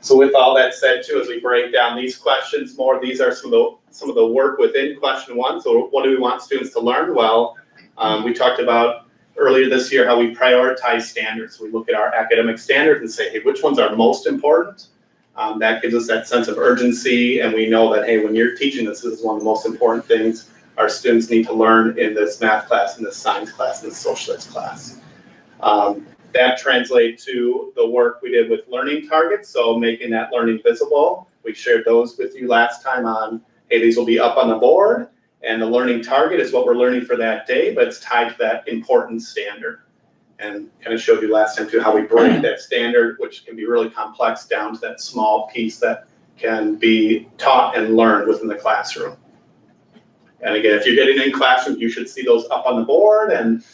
So with all that said too, as we break down these questions more, these are some of the work within question 1. So what do we want students to learn? Well, we talked about earlier this year how we prioritize standards. We look at our academic standards and say, hey, which ones are most important? That gives us that sense of urgency, and we know that, hey, when you're teaching this is one of the most important things our students need to learn in this math class, in this science class, in this social studies class. That translates to the work we did with learning targets, so making that learning visible. We shared those with you last time on, hey, these will be up on the board, and the learning target is what we're learning for that day, but it's tied to that important standard. And kind of showed you last time too how we break that standard, which can be really complex, down to that small piece that can be taught and learned within the classroom. And again, if you're getting in classroom, you should see those up on the board, and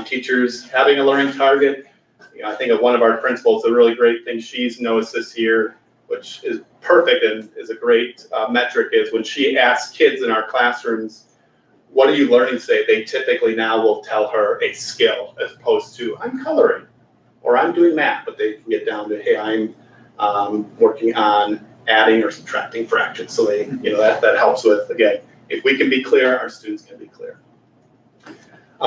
teachers having a learning target. I think of one of our principals, the really great thing she's noticed this year, which is perfect and is a great metric, is when she asks kids in our classrooms, what are you learning today? They typically now will tell her a skill as opposed to, I'm coloring or I'm doing math, but they can get down to, hey, I'm working on adding or subtracting fractions. So they, that helps with, again, if we can be clear, our students can be clear.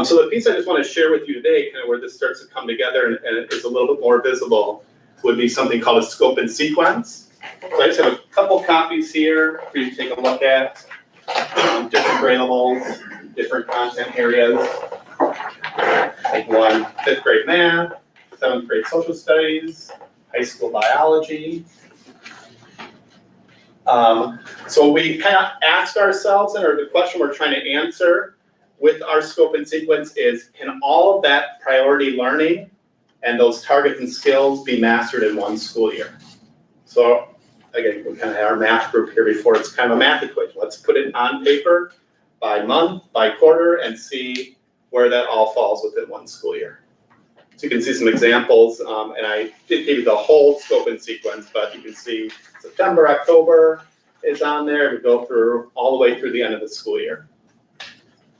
So the piece I just want to share with you today, kind of where this starts to come together and is a little bit more visible, would be something called a scope and sequence. So I just have a couple copies here for you to take a look at. Different grade levels, different content areas. Like 1, 5th grade math, 7th grade social studies, high school biology. So we kind of asked ourselves, or the question we're trying to answer with our scope and sequence is, can all of that priority learning and those targets and skills be mastered in 1 school year? So again, we kind of had our math group here before. It's kind of a math equation. Let's put it on paper by month, by quarter, and see where that all falls within 1 school year. So you can see some examples, and I did give you the whole scope and sequence, but you can see September, October is on there. We go through all the way through the end of the school year.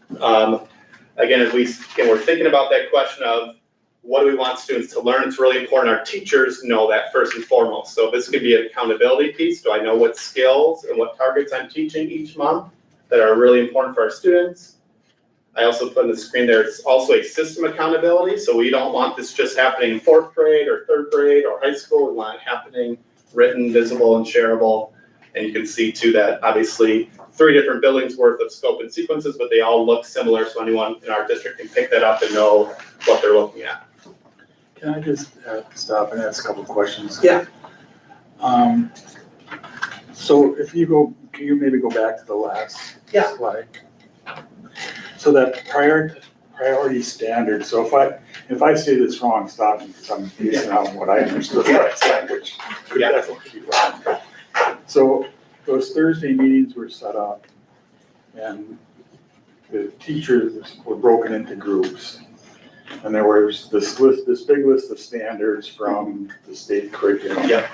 Again, as we're thinking about that question of what do we want students to learn, it's really important our teachers know that first and foremost. So this could be an accountability piece. Do I know what skills and what targets I'm teaching each month that are really important for our students? I also put on the screen there, it's also a system accountability. So we don't want this just happening in 4th grade or 3rd grade or high school. We want it happening written, visible, and shareable. And you can see too that obviously 3 different buildings worth of scope and sequences, but they all look similar. So anyone in our district can pick that up and know what they're looking at. Can I just stop and ask a couple of questions? Yeah. So if you go, can you maybe go back to the last slide? So that priority standard, so if I say this wrong, stop me, because I'm basing on what I understood last time, which could definitely be wrong. So those Thursday meetings were set up, and the teachers were broken into groups. And there was this big list of standards from the state curriculum. Yep.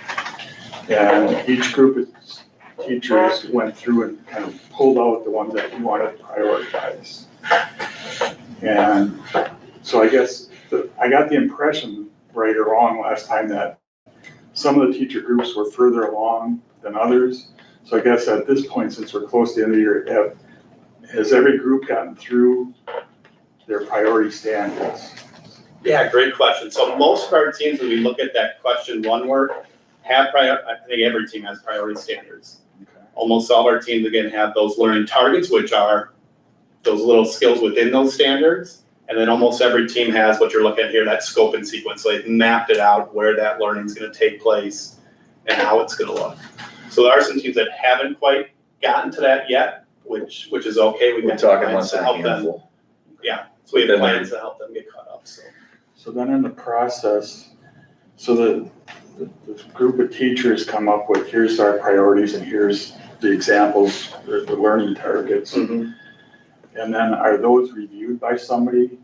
And each group of teachers went through and kind of pulled out the ones that you wanted to prioritize. And so I guess I got the impression, right or wrong, last time that some of the teacher groups were further along than others. So I guess at this point, since we're close to the end of the year, has every group gotten through their priority standards? Yeah, great question. So most of our teams, when we look at that question one work, I think every team has priority standards. Okay. Almost all of our teams, again, have those learning targets, which are those little skills within those standards. And then almost every team has what you're looking at here, that scope and sequence. So they've mapped it out where that learning is going to take place and how it's going to look. So there are some teams that haven't quite gotten to that yet, which is okay. We're talking less than a help them. handful. Yeah, so we have plans to help them get caught up, so. So then in the process, so the group of teachers come up with, here's our priorities and here's the examples, the learning targets. Mhm. And then are those reviewed by somebody,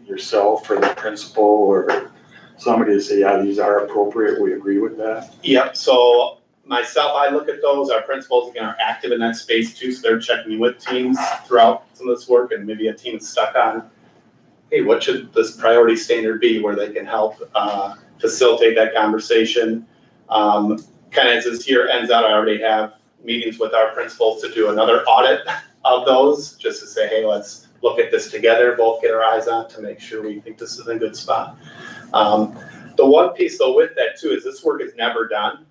yourself or the principal or somebody to say, yeah, these are appropriate, we agree with that? Yep, so myself, I look at those, our principals, again, are active in that space too, so they're checking with teams throughout some of this work, and maybe a team is stuck on, hey, what should this priority standard be, where they can help facilitate that conversation. Kind of as this year ends out, I already have meetings with our principals to do another audit of those, just to say, hey, let's look at this together, both get our eyes on to make sure we think this is in a good spot. The one piece though with that too is this work is never done.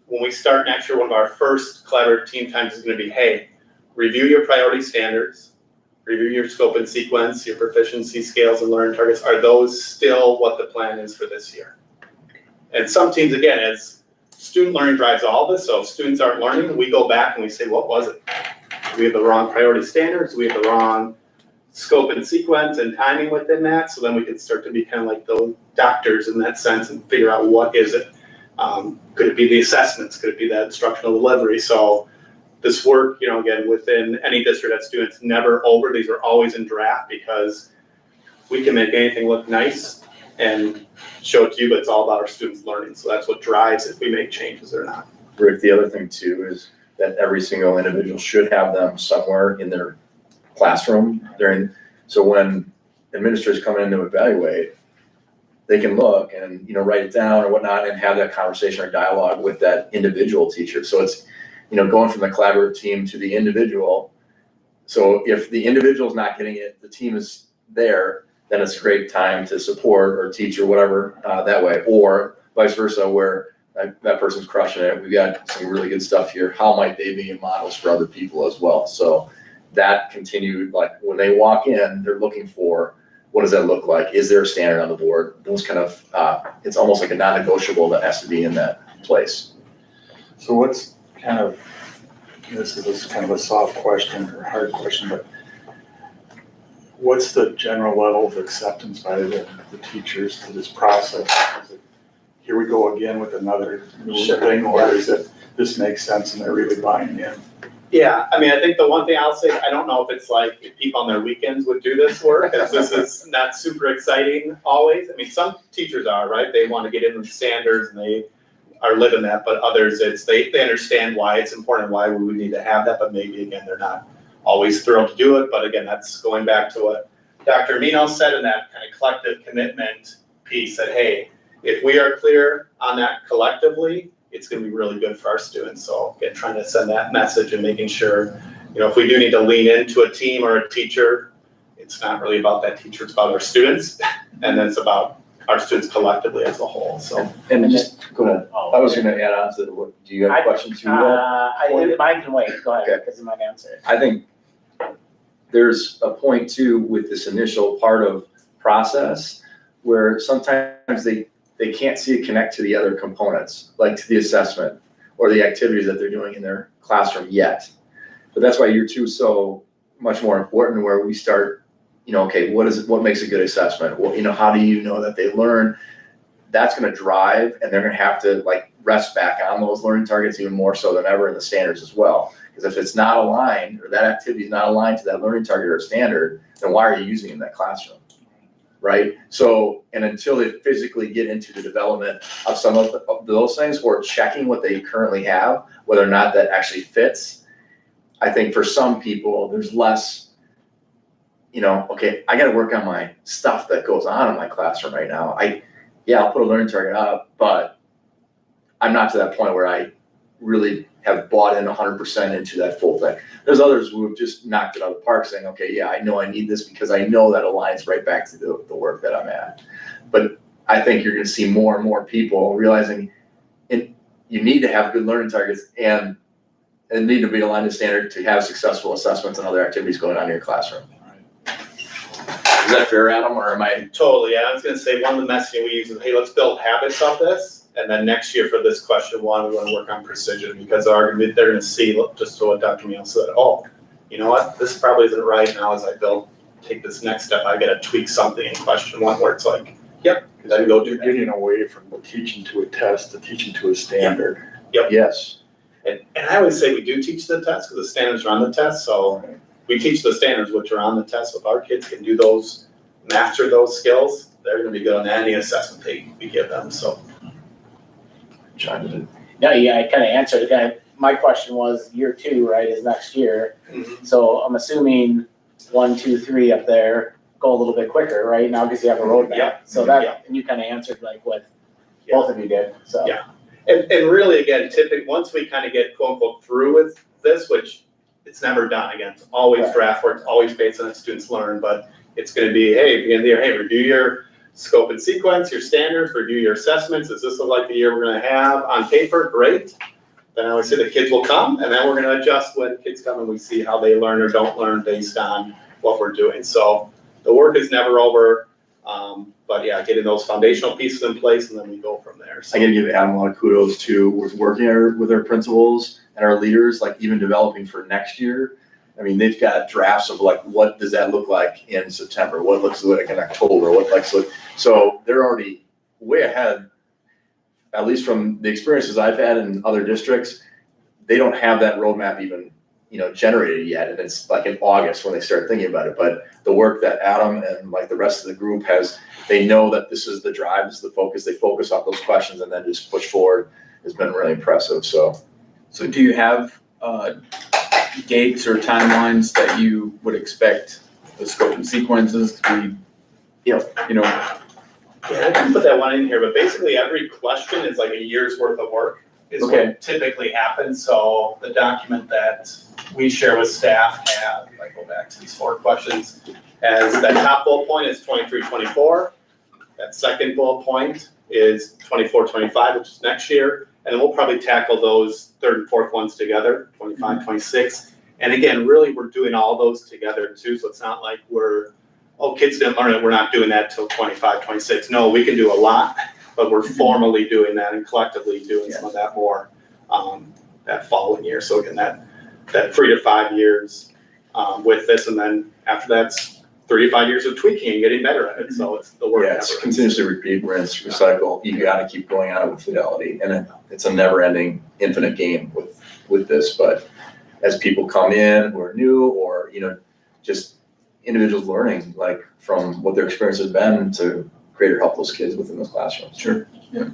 When we start next year, one of our first collaborative team times is going to be, hey, review your priority standards, review your scope and sequence, your proficiency scales and learning targets. Are those still what the plan is for this year? And some teams, again, as student learning drives all this, so if students aren't learning, we go back and we say, what was it? Do we have the wrong priority standards? Do we have the wrong scope and sequence and timing within that? So then we can start to be kind of like the doctors in that sense and figure out what is it. Could it be the assessments? Could it be that instructional delivery? So this work, again, within any district that students never over, these are always in draft because we can make anything look nice and show it to you, but it's all about our students learning. So that's what drives if we make changes or not. Rick, the other thing too is that every single individual should have them somewhere in their classroom so when administrators come in to evaluate, they can look and, write it down or whatnot and have that conversation or dialogue with that individual teacher. So it's, going from the collaborative team to the individual. So if the individual's not getting it, the team is there, then it's a great time to support or teach or whatever that way, or vice versa, where that person's crushing it. We've got some really good stuff here. How might they be models for other people as well? So that continued, like when they walk in, they're looking for, what does that look like? Is there a standard on the board? Those kind of, it's almost like a non-negotiable that has to be in that place. So what's kind of, this is kind of a soft question or hard question, but what's the general level of acceptance by the teachers to this process? Is it, here we go again with another new thing, or is it, this makes sense and they're really buying in? Yeah, I think the one thing I'll say, I don't know if it's like if people on their weekends would do this work, because this is not super exciting always. Some teachers are, right? They want to get in with standards and they are living that, but others, they understand why it's important, why we would need to have that, but maybe again, they're not always thrilled to do it. But again, that's going back to what Dr. Mino said in that kind of collective commitment piece, that, hey, if we are clear on that collectively, it's going to be really good for our students. So again, trying to send that message and making sure, if we do need to lean into a team or a teacher, it's not really about that teacher, it's about our students, and then it's about our students collectively as a whole. So, and just go ahead. I was going to add on to what, do you have a question too? Mine can wait, go ahead, Okay. because of my answer. I think there's a point too with this initial part of process where sometimes they can't see a connect to the other components, like to the assessment or the activities that they're doing in their classroom yet. But that's why year two is so much more important, where we start okay, what makes a good assessment? Well, how do you know that they learn? That's gonna drive, and they're gonna have to like rest back on those learning targets even more so than ever in the standards as well. Because if it's not aligned, or that activity is not aligned to that learning target or standard, then why are you using it in that classroom? Right? So, and until they physically get into the development of some of those things, or checking what they currently have, whether or not that actually fits, I think for some people, there's less, okay, I gotta work on my stuff that goes on in my classroom right now. I'll put a learning target up, but I'm not to that point where I really have bought in 100% into that full thing. There's others who have just knocked it out of the park saying, okay, yeah, I know I need this because I know that aligns right back to the work that I'm at. But I think you're gonna see more and more people realizing you need to have good learning targets and need to be aligned to standard to have successful assessments and other activities going on in your classroom. Is that fair, Adam, or am I? Totally, yeah, I was gonna say, one of the messaging we use is, hey, let's build habits of this, and then next year for this question one, we wanna work on precision, because they're gonna see, just so what Dr. Meehl said, oh, you know what, this probably isn't right now as I take this next step, I gotta tweak something in question one where it's like, yep, then go do You're that. getting away from the teaching to a test to teaching to a standard. Yes. And I always say we do teach the test, because the standards are on the test, so we teach the standards which are on the test, so if our kids can do those, master those skills, they're gonna be good on any assessment we give them, so. No, yeah, I kind of answered it. My question was year 2, right, is next year. So I'm assuming 1, 2, 3 up there go a little bit quicker, right, now because you have a roadmap. Yep. So that, and you kind of answered like what both of you did, so. Yeah. And really, again, typically, once we kind of get quote unquote through with this, which it's never done again, it's always Right. draft work, it's always based on what students learn, but it's gonna be, hey, at the end of the year, hey, review your scope and sequence, your standards, review your assessments, does this look like the year we're gonna have on paper? Great. Then I always say the kids will come, and then we're gonna adjust when kids come and we see how they learn or don't learn based on what we're doing. So the work is never over, but yeah, getting those foundational pieces in place, and then we go from there. So I gotta give Adam a lot of kudos too, with working with our principals and our leaders, like even developing for next year. I mean, they've got drafts of like, what does that look like in September? What looks like in October? So they're already way ahead, at least from the experiences I've had in other districts. They don't have that roadmap even, generated yet. And it's like in August when they start thinking about it. But the work that Adam and like the rest of the group has, they know that this is the drive, this is the focus. They focus on those questions and then just push forward. Has been really impressive, so. So do you have dates or timelines that you would expect the scope and sequences to be? Yeah. Yeah, I can put that one in here, but basically every question is like a year's worth of work is Okay. what typically happens. So the document that we share with staff have, if I go back to these 4 questions, as that top bullet point is 23-24. That second bullet point is 24-25, which is next year. And then we'll probably tackle those 3rd and 4th ones together, 25-26. And again, really, we're doing all those together too. So it's not like kids didn't learn it, we're not doing that till 25-26. No, we can do a lot, but we're formally doing that and collectively doing some of that more that following year. So again, that 3 to 5 years with this, and then after that's 3 to 5 years of tweaking and getting better at it. So it's the work. Yeah, it's continuously repeat, rinse, recycle. You gotta keep going on it with fidelity. And it's a never ending, infinite game with this. But as people come in who are new, or, just individuals learning like from what their experience has been to greater help those kids within those classrooms. Sure. Yeah.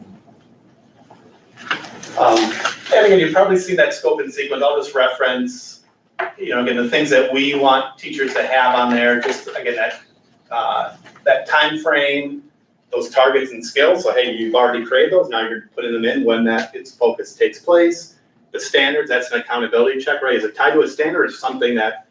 And again, you probably see that scope and sequence. I'll just reference, again, the things that we want teachers to have on there. Just again, that time frame, those targets and skills. So hey, you've already created those. Now you're putting them in when its focus takes place. The standards, that's an accountability check, right? Is it tied to a standard, or something that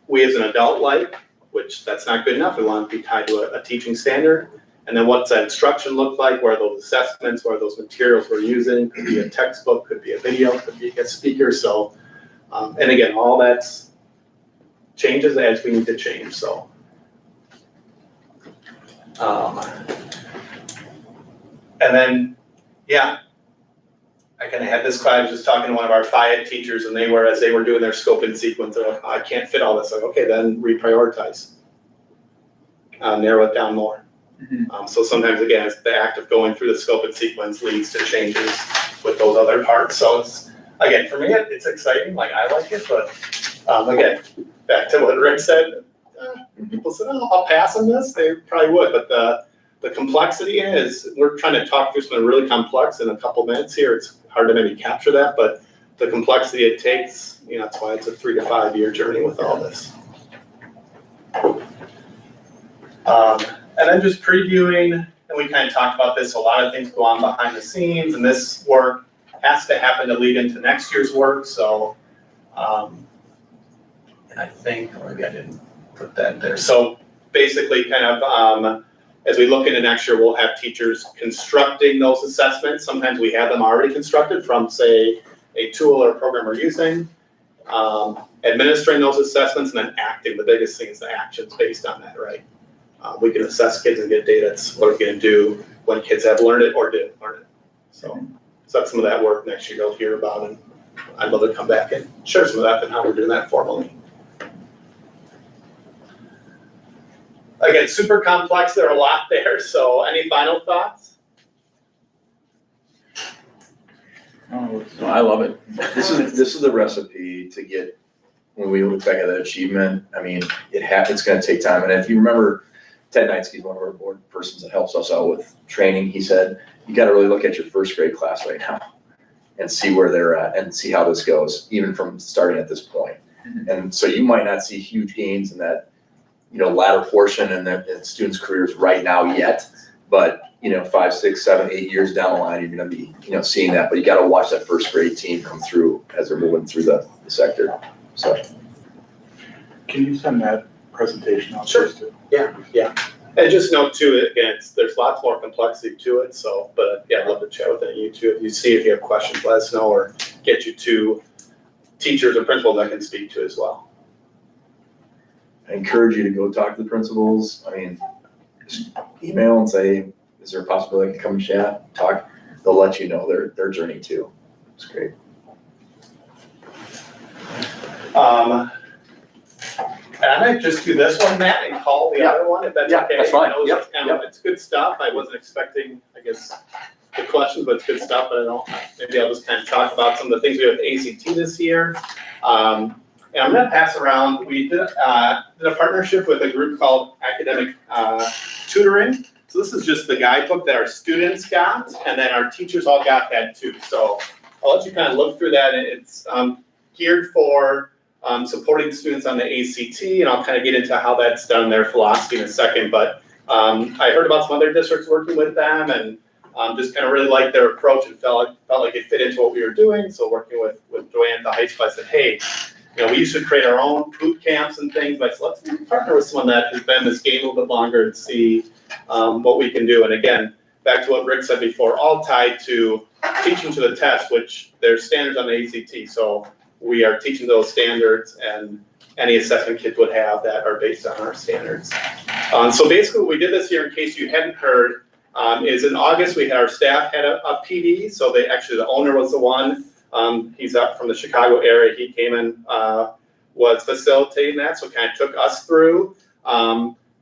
we as an adult like, which that's not good enough. We want it to be tied to a teaching standard. And then what's that instruction look like? Where are those assessments? Where are those materials we're using? Could be a textbook, could be a video, could be a guest speaker. So, and again, all that changes as we need to change, so. And then, yeah, I kind of had this class, I was just talking to one of our FIAT teachers, and as they were doing their scope and sequence, they're like, oh, I can't fit all this. Like, okay, then reprioritize. narrow it down more. Mhm. So sometimes, again, it's the act of going through the scope and sequence leads to changes with those other parts. So it's, again, for me, it's exciting, like I like it, but again, back to what Rick said, people said, oh, I'll pass on this, they probably would, but the complexity is, we're trying to talk through something really complex in a couple minutes here. It's hard to maybe capture that, but the complexity it takes, that's why it's a 3 to 5 year journey with all this. And then just previewing, and we kind of talked about this, a lot of things go on behind the scenes, and this work has to happen to lead into next year's work, so, and I think, or maybe I didn't put that there. So basically kind of, as we look into next year, we'll have teachers constructing those assessments. Sometimes we have them already constructed from, say, a tool or program we're using, administering those assessments, and then acting. The biggest thing is the actions based on that, right? We can assess kids and get data. It's what we're gonna do when kids have learned it or didn't learn it. So that's some of that work next year you'll hear about, and I'd love to come back and share some of that and how we're doing that formally. Again, super complex, there are a lot there, so any final thoughts? No, I love it. This is the recipe to get, when we look back at that achievement, I mean, it's gonna take time. And if you remember, Ted Knightsky is one of our board persons that helps us out with training. He said, you gotta really look at your first grade class right now and see where they're at and see how this goes, even from starting at this point. And so you might not see huge gains in that, latter portion in the students' careers right now yet, but 5, 6, 7, 8 years down the line, you're gonna be, seeing that. But you gotta watch that first grade team come through as they're moving through the sector. So. Can you send that presentation out? Sure. first too? Yeah. And just note too, again, there's lots more complexity to it, so, but yeah, I'd love to chat with any of you too. If you have questions, let us know, or get you to teachers or principals I can speak to as well. I encourage you to go talk to the principals. I mean, just email and say, is there a possibility I can come and chat, talk? They'll let you know their journey too. It's great. And I might just do this one, Matt, and call the other one, if that's Yeah, okay. that's fine. I know Yep, it's good stuff. I wasn't expecting, I guess, the questions, but it's good stuff. But maybe I'll just kind of talk about some of the things we have with ACT this year. And I'm gonna pass around, we did a partnership with a group called Academic Tutoring. So this is just the guidebook that our students got, and then our teachers all got that too. So I'll let you kind of look through that. It's geared for supporting students on the ACT, and I'll kind of get into how that's done, their philosophy in a second. But I heard about some other districts working with them, and just kind of really liked their approach and felt like it fit into what we were doing. So working with Joanne at the high school, I said, hey, we used to create our own boot camps and things, but so let's partner with someone that has been in this game a little bit longer and see what we can do. And again, back to what Rick said before, all tied to teaching to the test, which there's standards on the ACT. So we are teaching those standards, and any assessment kids would have that are based on our standards. So basically what we did this year, in case you hadn't heard, is in August, we had our staff had a PD. So the owner was the one. He's up from the Chicago area. He came in, was facilitating that. So kind of took us through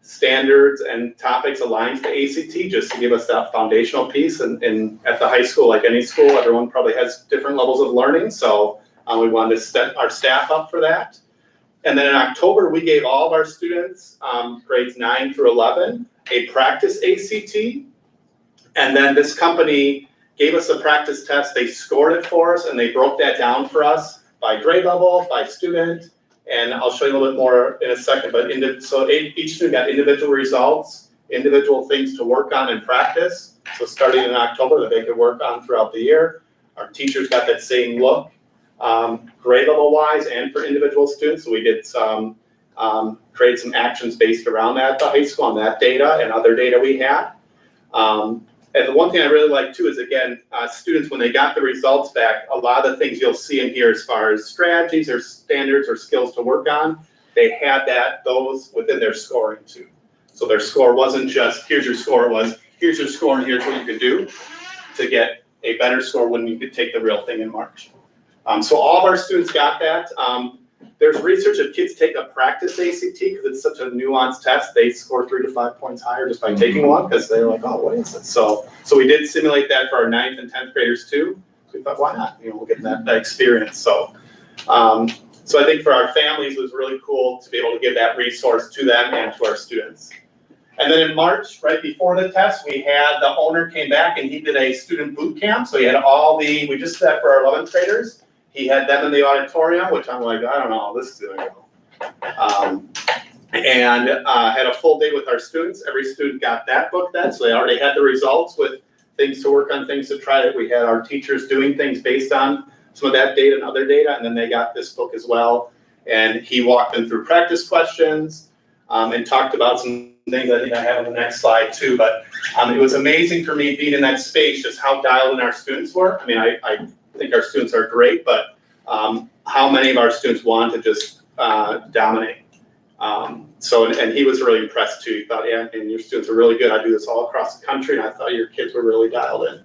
standards and topics aligned to the ACT, just to give us that foundational piece. And at the high school, like any school, everyone probably has different levels of learning. So we wanted to set our staff up for that. And then in October, we gave all of our students, grades 9 through 11, a practice ACT. And then this company gave us a practice test. They scored it for us, and they broke that down for us by grade level, by student. And I'll show you a little bit more in a second. But so each student got individual results, individual things to work on and practice. So starting in October, that they could work on throughout the year. Our teachers got that same look. Grade level wise and for individual students. So we did some, create some actions based around that at the high school on that data and other data we had. And the one thing I really like too is, again, students, when they got the results back, a lot of the things you'll see in here as far as strategies or standards or skills to work on, they had those within their scoring too. So their score wasn't just, here's your score, it was, here's your score and here's what you could do to get a better score when you could take the real thing in March. So all of our students got that. there's research if kids take a practice ACT, because it's such a nuanced test, they score 3 to 5 points higher just by taking one, because they're like, oh, what is it? So we did simulate that for our 9th and 10th graders too. So we thought, why not? We'll get that experience. So I think for our families, it was really cool to be able to give that resource to them and to our students. And then in March, right before the test, we had the owner came back and he did a student boot camp. So he had we just did that for our 11th graders. He had them in the auditorium, which I'm like, I don't know how this is gonna go. And had a full day with our students. Every student got that book then, so they already had the results with things to work on, things to try. We had our teachers doing things based on some of that data and other data, and then they got this book as well. And he walked them through practice questions and talked about some things I think I have on the next slide too. But it was amazing for me being in that space, just how dialed in our students were. I mean, I think our students are great, but how many of our students want to just dominate. And he was really impressed too. He thought, yeah, and your students are really good. I do this all across the country, and I thought your kids were really dialed in.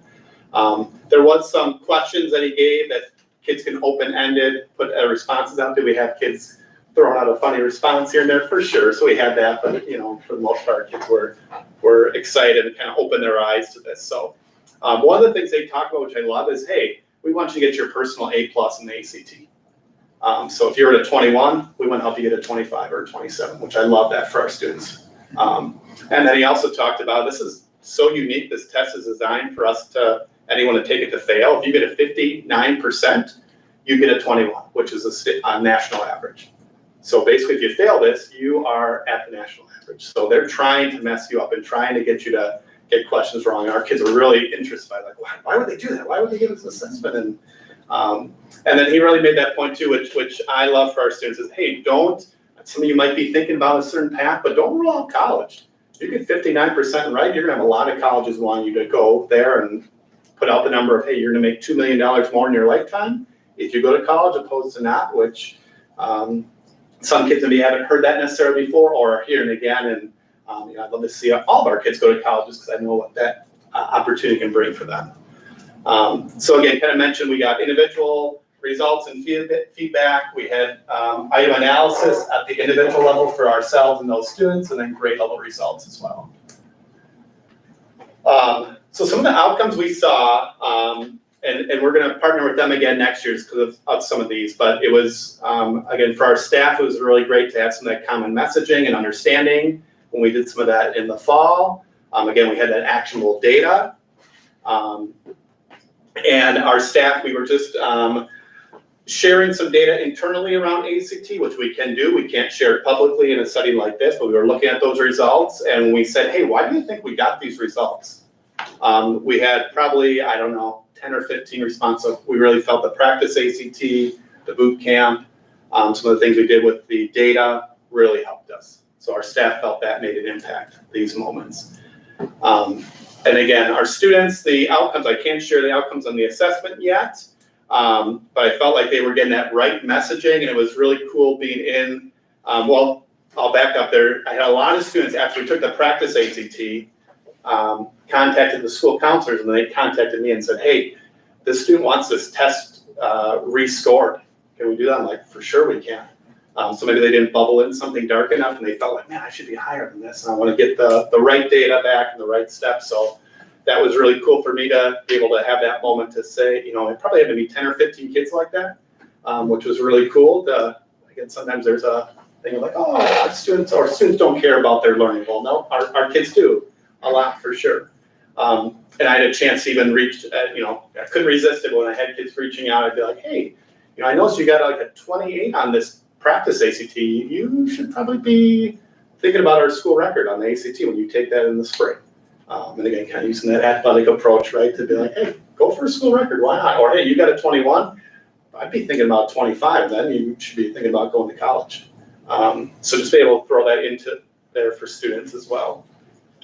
There was some questions that he gave that kids can open-ended, put responses out. Did we have kids throwing out a funny response here and there? For sure. So we had that, but for the most part, kids were excited and kind of opened their eyes to this. So one of the things they talk about, which I love, is, hey, we want you to get your personal A+ in the ACT. So if you're at a 21, we want to help you get a 25 or a 27, which I love that for our students. And then he also talked about, this is so unique, this test is designed for anyone to take it to fail. If you get a 59%, you get a 21, which is a national average. So basically, if you fail this, you are at the national average. So they're trying to mess you up and trying to get you to get questions wrong. Our kids are really interested by why would they do that? Why would they give us an assessment? And then he really made that point too, which I love for our students is, hey, some of you might be thinking about a certain path, but don't rule out college. You get 59% right, you're gonna have a lot of colleges wanting you to go there and put out the number of, hey, you're gonna make $2 million more in your lifetime if you go to college opposed to not, which some kids maybe haven't heard that necessarily before or are hearing again. And I'd love to see all of our kids go to colleges because I know what that opportunity can bring for them. So again, kind of mentioned, we got individual results and feedback. We had item analysis at the individual level for ourselves and those students, and then grade level results as well. So some of the outcomes we saw, and we're going to partner with them again next year because of some of these, but it was, again, for our staff, it was really great to have some of that common messaging and understanding when we did some of that in the fall. Again, we had that actionable data. And our staff, we were just sharing some data internally around ACT, which we can do. We can't share it publicly in a study like this, but we were looking at those results and we said, hey, why do you think we got these results? We had probably, 10 or 15 responses. We really felt the practice ACT, the boot camp, some of the things we did with the data really helped us. So our staff felt that made an impact, these moments. And again, our students, the outcomes, I can't share the outcomes on the assessment yet, but I felt like they were getting that right messaging, and it was really cool being in, well, I'll back up there. I had a lot of students after we took the practice ACT, contacted the school counselors, and they contacted me and said, hey, this student wants this test rescored. Can we do that? I'm like, for sure we can. So maybe they didn't bubble in something dark enough and they felt like, man, I should be higher than this. And I want to get the right data back and the right steps. So that was really cool for me to be able to have that moment to say, it probably had to be 10 or 15 kids like that, which was really cool. Again, sometimes there's a thing of like, oh, our students don't care about their learning. Well, no, our kids do a lot for sure. And I had a chance to even reach, I couldn't resist it when I had kids reaching out. I'd be like, hey, I noticed you got like a 28 on this practice ACT. You should probably be thinking about our school record on the ACT when you take that in the spring. And again, kind of using that athletic approach, right, to be like, hey, go for a school record, why not? Or hey, you got a 21, I'd be thinking about 25, then you should be thinking about going to college. So just be able to throw that into there for students as well.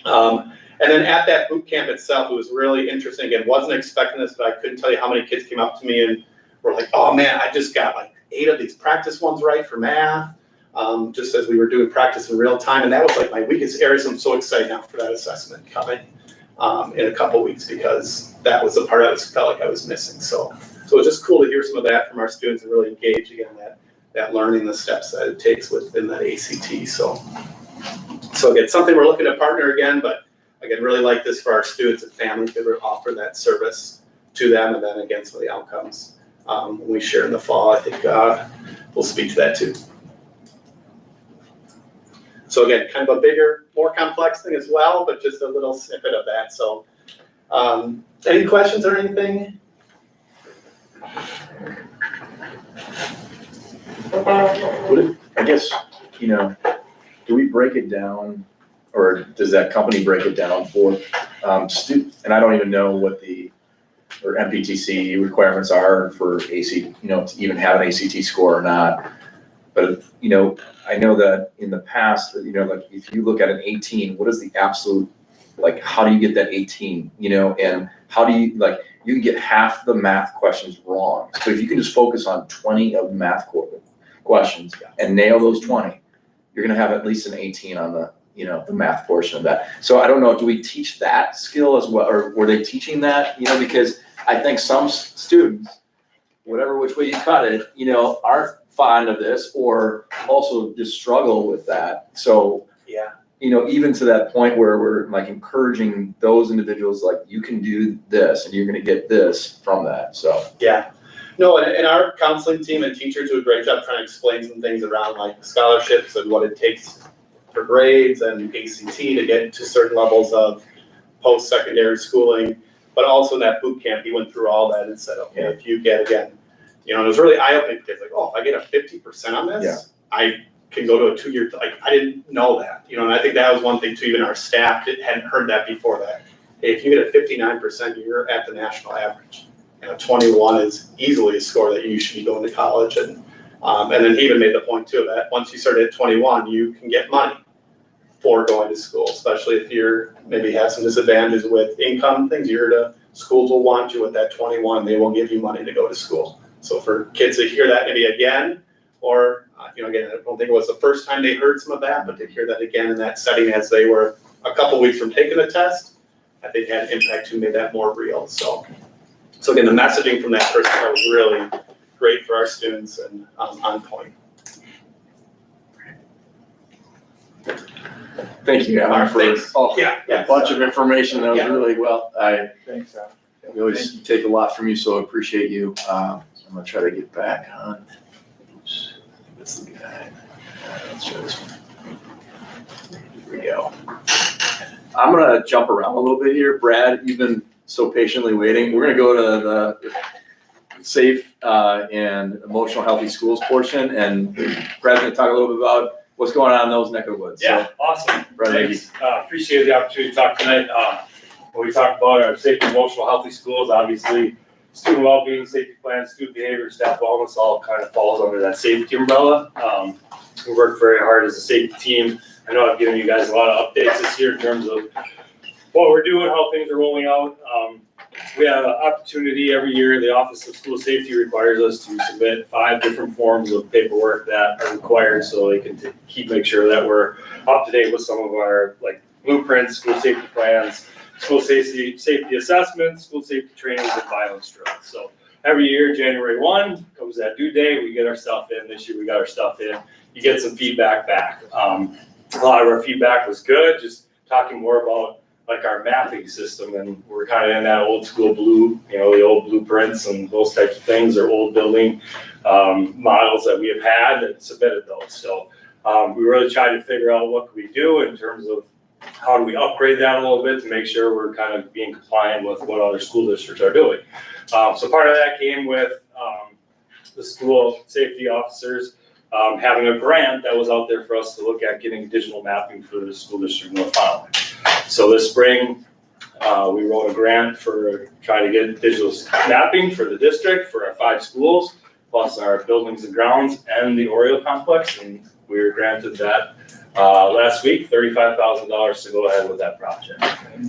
And then at that boot camp itself, it was really interesting. Again, wasn't expecting this, but I couldn't tell you how many kids came up to me and were like, oh man, I just got like 8 of these practice ones right for math, just as we were doing practice in real time. And that was like my weakest area, so I'm so excited now for that assessment coming in a couple weeks, because that was the part I felt like I was missing. So it was just cool to hear some of that from our students and really engage again that learning, the steps that it takes within that ACT, so. So again, something we're looking to partner again, but again, really like this for our students and families, to offer that service to them, and then again, some of the outcomes, when we share in the fall, I think, we'll speak to that too. So again, kind of a bigger, more complex thing as well, but just a little snippet of that, so. Any questions or anything? I guess, you know, do we break it down, or does that company break it down for and I don't even know what the, or MPTC requirements are for AC, you know, to even have an ACT score or not. But, you know, I know that in the past, you know, like if you look at an 18, what is the absolute, like, how do you get that 18, you know, and how do you, like, you can get half the math questions wrong. So if you can just focus on 20 of the math questions and nail those 20, you're gonna have at least an 18 on the, you know, the math portion of that. So I don't know, do we teach that skill as well, or were they teaching that, you know, because I think some students, whatever which way you cut it, you know, aren't fond of this, or also just struggle with that. So, Yeah. you know, even to that point where we're like encouraging those individuals, like, you can do this and you're gonna get this from that, so. Yeah, no, and our counseling team and teachers do a great job trying to explain some things around like scholarships and what it takes for grades and ACT to get to certain levels of post-secondary schooling. But also in that boot camp, he went through all that and said, okay, if you get, again, you know, and it was really eye-opening for kids, like, oh, if I get a 50% on this, I can go to a 2-year, like, I didn't know that, you know, and I think that was one thing too, even our staff hadn't heard that before that. Hey, if you get a 59%, you're at the national average. You know, 21 is easily a score that you should be going to college, and then he even made the point too, that once you start at 21, you can get money for going to school, especially if you're, maybe have some disadvantages with income things, schools will want you at that 21, they will give you money to go to school. So for kids to hear that maybe again, or, you know, again, I don't think it was the first time they heard some of that, but to hear that again in that setting as they were a couple weeks from taking the test, I think had an impact who made that more real, so. So again, the messaging from that person was really great for our students and on point. Thank you, Alan, for Yeah, a bunch of information. That was Yeah. really well. Thanks, Al. We always take a lot from you, so I appreciate you. I'm gonna try to get back on. Oops, that's the guy. Let's try this one. Here we go. I'm gonna jump around a little bit here. Brad, you've been so patiently waiting. We're gonna go to the safe and emotional healthy schools portion, and Brad's gonna talk a little bit about what's going on in those neck of the woods. Yeah, awesome. Brad, thank you. Thanks. Appreciate the opportunity to talk tonight. When we talk about our safe and emotional healthy schools, obviously, student well-being, safety plans, student behavior, staff wellness, all kind of falls under that safety umbrella. We work very hard as a safety team. I know I've given you guys a lot of updates this year in terms of what we're doing, how things are rolling out. We have an opportunity every year. The Office of School Safety requires us to submit 5 different forms of paperwork that are required so they can make sure that we're up to date with some of our like blueprints, school safety plans, school safety assessments, school safety trainings, and violence drills. So every year, January 1 comes that due date. We get our stuff in. This year we got our stuff in. You get some feedback back. A lot of our feedback was good, just talking more about like our mapping system, and we're kind of in that old school blue, you know, the old blueprints and those types of things, or old building models that we have had and submitted those. So we really tried to figure out what can we do in terms of how do we upgrade that a little bit to make sure we're kind of being compliant with what other school districts are doing. So part of that came with the school safety officers having a grant that was out there for us to look at getting digital mapping for the school district North Powell. So this spring, we wrote a grant for trying to get digital mapping for the district for our 5 schools, plus our buildings and grounds and the Oriole complex, and we were granted that last week, $35,000 to go ahead with that project.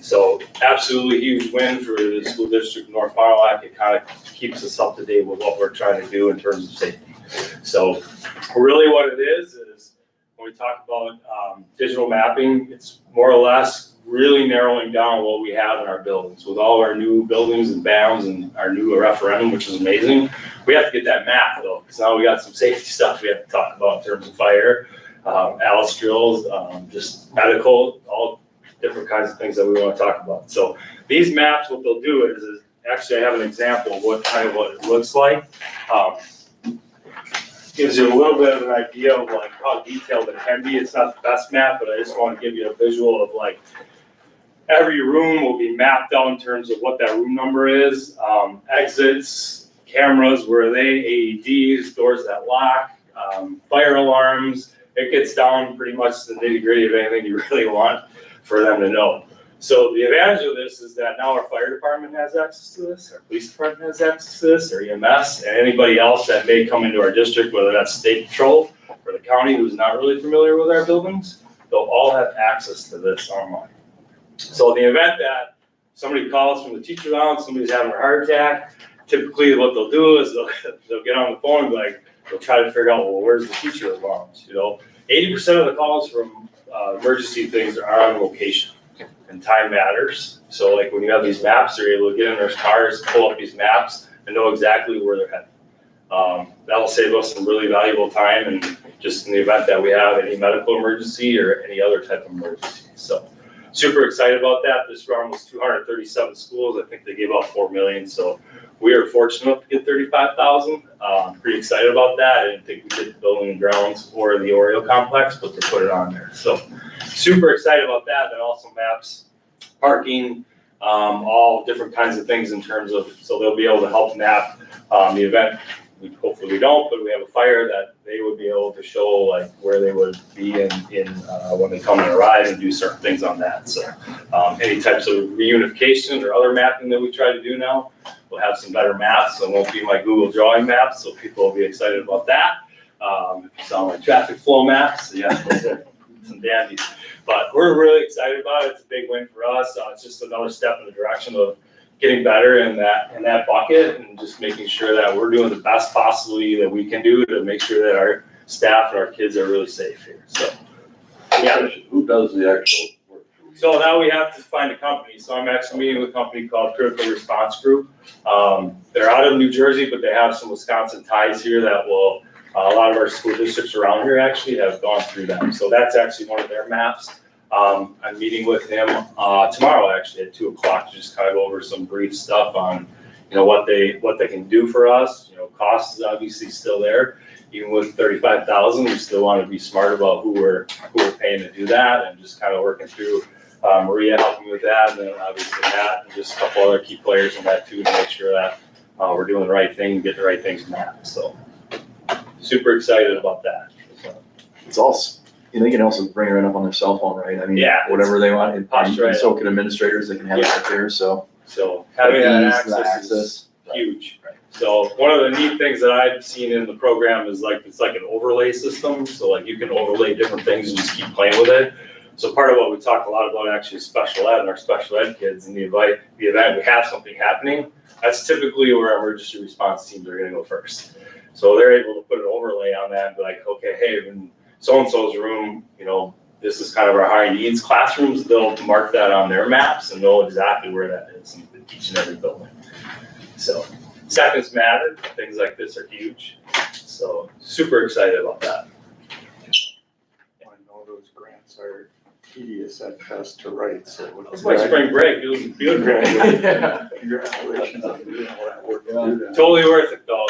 So absolutely huge win for the school district of North Far Rock. It kind of keeps us up to date with what we're trying to do in terms of safety. So really what it is when we talk about digital mapping, it's more or less really narrowing down what we have in our buildings. With all our new buildings and BAMs and our new referendum, which is amazing, we have to get that map though, because now we got some safety stuff we have to talk about in terms of fire, Alice drills, just medical, all different kinds of things that we want to talk about. So these maps, what they'll do is actually I have an example of what it looks like. Gives you a little bit of an idea of like how detailed it can be. It's not the best map, but I just want to give you a visual of like every room will be mapped out in terms of what that room number is, exits, cameras, where are they, AEDs, doors that lock, fire alarms. It gets down pretty much to the nitty-gritty of anything you really want for them to know. So the advantage of this is that now our fire department has access to this, our police department has access to this, our EMS, and anybody else that may come into our district, whether that's state patrol or the county who's not really familiar with our buildings, they'll all have access to this online. So in the event that somebody calls from the teacher lounge, somebody's having a heart attack, typically what they'll do is they'll get on the phone and be like, they'll try to figure out, well, where's the teacher lounge? 80% of the calls from emergency things are on location. And time matters. So like when you have these maps, they're able to get in their cars, pull up these maps, and know exactly where they're headed. That'll save us some really valuable time, and just in the event that we have any medical emergency or any other type of emergency. So super excited about that. This round was 237 schools. I think they gave out 4 million. So we are fortunate to get 35,000. Pretty excited about that. I didn't think we did the building and grounds or the Oriole complex, but they put it on there. So super excited about that. That also maps parking, all different kinds of things in terms of, so they'll be able to help map the event. Hopefully we don't, but we have a fire that they would be able to show like where they would be in when they come and arrive and do certain things on that. So any types of reunification or other mapping that we try to do now, we'll have some better maps. So it won't be my Google drawing maps, so people will be excited about that. If you saw my traffic flow maps, yeah, those are some dandies. But we're really excited about it. It's a big win for us. It's just another step in the direction of getting better in that bucket, and just making sure that we're doing the best possibly that we can do to make sure that our staff and our kids are really safe here. So, yeah. Who does the actual work? So now we have to find a company. So I'm actually meeting with a company called Critical Response Group. They're out of New Jersey, but they have some Wisconsin ties here that will, a lot of our school districts around here actually have gone through them. So that's actually one of their maps. I'm meeting with him tomorrow actually at 2:00 to just kind of go over some brief stuff on, what they can do for us. Cost is obviously still there. Even with 35,000, we still want to be smart about who we're paying to do that, and just kind of working through Maria helping me with that, and then obviously Matt and just a couple other key players in that too, to make sure that we're doing the right thing, get the right things mapped. So super excited about that. It's also, they can also bring it right up on their cell phone, right? I mean, Yeah, whatever they want, and pops right so can administrators, they can have it right there, so. So having that Ease the access is huge. So one of the neat things that I've seen in the program is it's like an overlay system. So like you can overlay different things and just keep playing with it. So part of what we talk a lot about actually is special ed and our special ed kids, and the event we have something happening, that's typically where our emergency response teams are gonna go first. So they're able to put an overlay on that and be like, okay, hey, in so-and-so's room, this is kind of our high needs classrooms. They'll mark that on their maps and know exactly where that is in each and every building. So seconds matter. Things like this are huge. So super excited about that. I know those grants are tedious at best to write, so. It's like spring break. It was beautiful. Yeah. Congratulations on doing all that work to do that. Totally worth it though.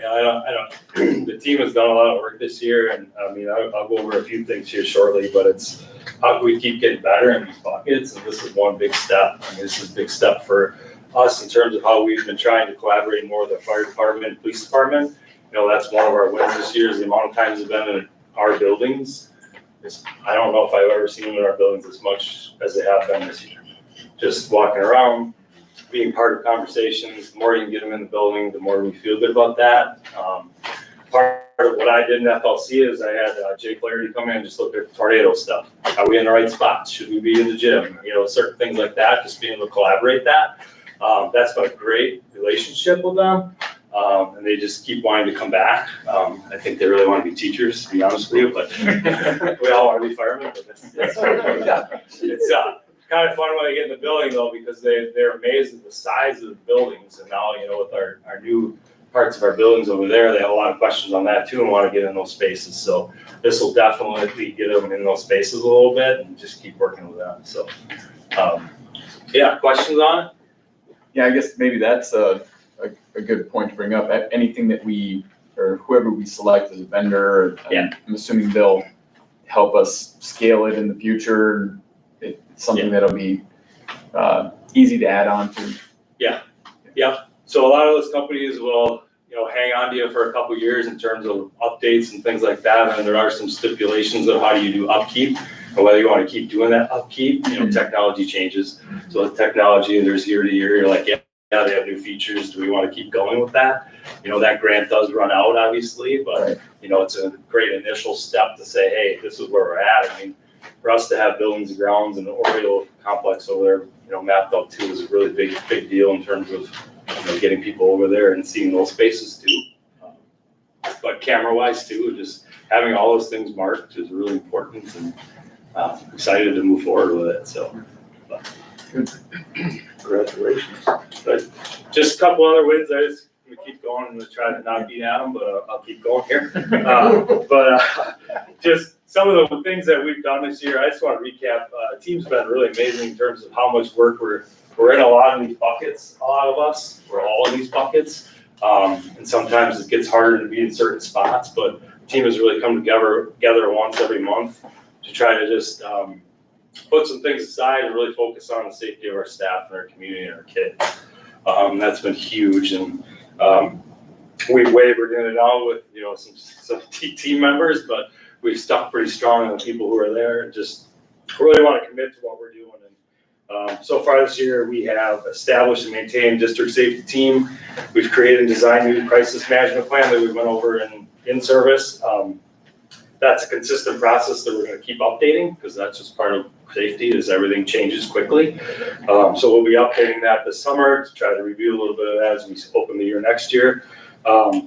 I don't, the team has done a lot of work this year, and I'll go over a few things here shortly, but it's how can we keep getting better in these buckets? And this is one big step. This is a big step for us in terms of how we've been trying to collaborate more with the fire department, police department. That's one of our wins this year, is the amount of times they've been in our buildings. I don't know if I've ever seen them in our buildings as much as they have been this year. Just walking around, being part of conversations. The more you can get them in the building, the more we feel good about that. Part of what I did in FLC is I had Jay Clarity come in and just look at tornado stuff. Are we in the right spots? Should we be in the gym? Certain things like that, just being able to collaborate that. That's been a great relationship with them. And they just keep wanting to come back. I think they really want to be teachers, to be honest with you, but we all want to be firemen, but it's kind of fun when they get in the building though, because they're amazed at the size of the buildings. And now, with our new parts of our buildings over there, they have a lot of questions on that too and want to get in those spaces. So this will definitely get them in those spaces a little bit and just keep working with them. So, questions on it? Yeah, I guess maybe that's a good point to bring up. Anything that we, or whoever we select as a vendor, I'm assuming they'll help us scale it in the future. It's something that'll be easy to add on to. So a lot of those companies will, hang on to you for a couple of years in terms of updates and things like that. And there are some stipulations of how do you do upkeep and whether you want to keep doing that upkeep. Technology changes. So with technology, there's year to year, you're like, yeah, they have new features. Do we want to keep going with that? That grant does run out, obviously, but it's a great initial step to say, hey, this is where we're at. I mean, for us to have buildings and grounds and the Oriole complex over there, mapped out too is a really big deal in terms of getting people over there and seeing those spaces too. But camera-wise too, just having all those things marked is really important, and excited to move forward with it. So, Congratulations. but just a couple other wins. I just gonna keep going and try to not beat at them, but I'll keep going here. Just some of the things that we've done this year. I just want to recap. The team's been really amazing in terms of how much work we're in a lot of these buckets. A lot of us, we're all in these buckets, and sometimes it gets harder to be in certain spots. But the team has really come together once every month to try to just put some things aside and really focus on the safety of our staff and our community and our kids. That's been huge, and we wavered in and out with some team members, but we've stuck pretty strong on the people who are there and just really want to commit to what we're doing. And so far this year, we have established and maintained district safety team. We've created and designed a new crisis management plan that we went over in service. That's a consistent process that we're going to keep updating because that's just part of safety, is everything changes quickly. So we'll be updating that this summer to try to review a little bit of that as we open the year next year.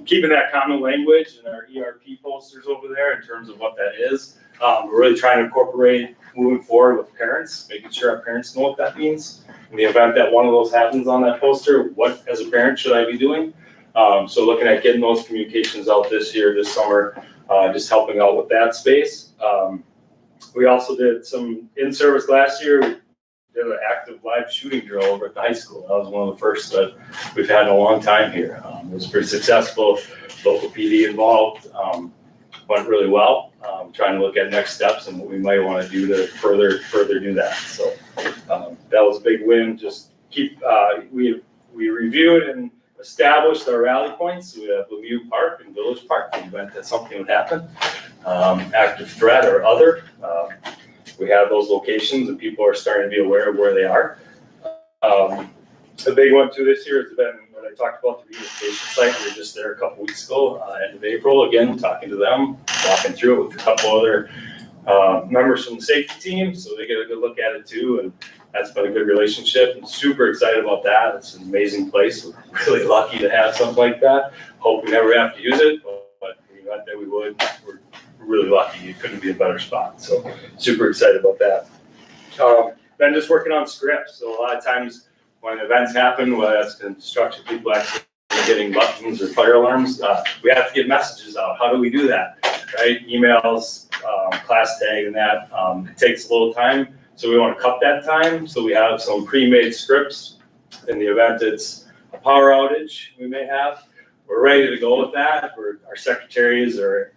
Keeping that common language in our ERP posters over there in terms of what that is. We're really trying to incorporate moving forward with parents, making sure our parents know what that means. In the event that one of those happens on that poster, what as a parent should I be doing? So looking at getting those communications out this summer, just helping out with that space. We also did some in-service last year. We did an active live shooting drill over at the high school. That was one of the first that we've had in a long time here. It was pretty successful. Local PD involved. Went really well. Trying to look at next steps and what we might want to do to further do that. So that was a big win. Just keep we reviewed and established our rally points. We have Lemieux Park and Village Park in the event that something would happen, active threat or other. We have those locations and people are starting to be aware of where they are. The big one too this year has been when I talked about the reunification site. We were just there a couple weeks ago, end of April, again, talking to them, walking through it with a couple other members from the safety team, so they get a good look at it too, and that's been a good relationship. I'm super excited about that. It's an amazing place. We're really lucky to have something like that. Hope we never have to use it, but in the event that we would, we're really lucky. It couldn't be a better spot, so super excited about that. Then just working on scripts. So a lot of times when events happen, whether that's construction people actually getting buttons or fire alarms, we have to get messages out. How do we do that? Right? Emails, class tag and that. It takes a little time. So we want to cut that time. So we have some pre-made scripts in the event it's a power outage we may have. We're ready to go with that. Our secretaries or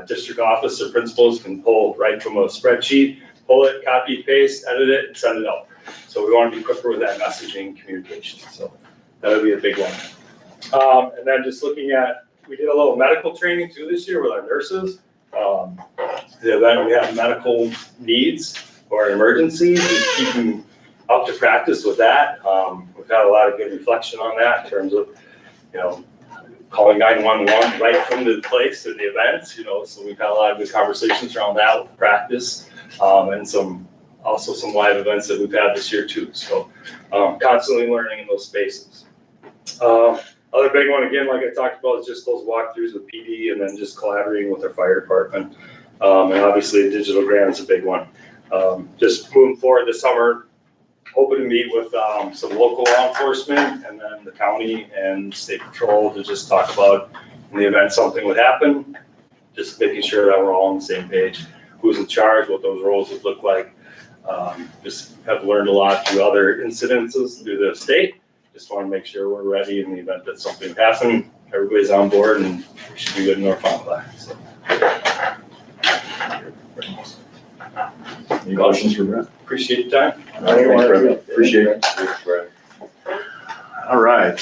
district office or principals can pull right from a spreadsheet, pull it, copy, paste, edit it, and send it out. So we want to be quicker with that messaging communication. So that would be a big one. And then just looking at, we did a little medical training too this year with our nurses. The event we have medical needs or emergencies, just keeping up to practice with that. We've had a lot of good reflection on that in terms of, calling 911 right from the place of the event, so we've had a lot of good conversations around that with practice, and also some live events that we've had this year too. So constantly learning in those spaces. Other big one, again, like I talked about, is just those walkthroughs with PD and then just collaborating with our fire department. And obviously, a digital grant is a big one. Just moving forward this summer, hoping to meet with some local law enforcement and then the county and state patrol to just talk about in the event something would happen, just making sure that we're all on the same page. Who's in charge, what those roles would look like. Just have learned a lot through other incidences through the state. Just want to make sure we're ready in the event that something happens. Everybody's on board and we should be good in North Fond du Lac. So. Any questions for Brett? Appreciate your time. Thanks, Brett. Appreciate it. Thanks, Brad. All right.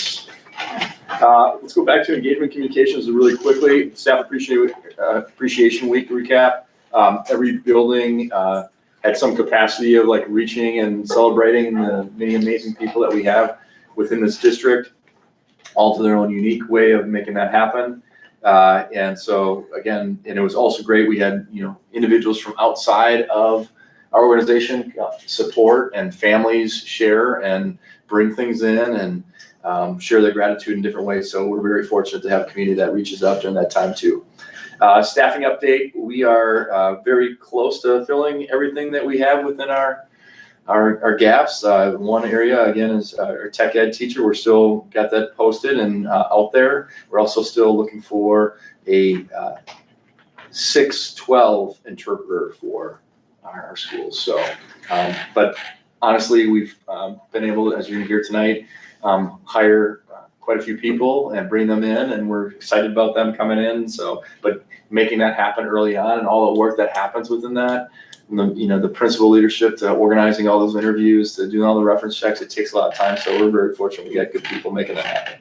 Let's go back to engagement communications really quickly. Staff appreciation week recap. Every building had some capacity of like reaching and celebrating the many amazing people that we have within this district, all to their own unique way of making that happen. And so again, and it was also great. We had, individuals from outside of our organization support and families share and bring things in and share their gratitude in different ways. So we're very fortunate to have a community that reaches out during that time too. Staffing update, we are very close to filling everything that we have within our gaps. One area again is our tech ed teacher. We're still got that posted and out there. We're also still looking for a 612 interpreter for our schools. So, but honestly, we've been able to, as you're gonna hear tonight, hire quite a few people and bring them in, and we're excited about them coming in. So, but making that happen early on and all the work that happens within that, the principal leadership to organizing all those interviews, to doing all the reference checks, it takes a lot of time. So we're very fortunate we got good people making that happen.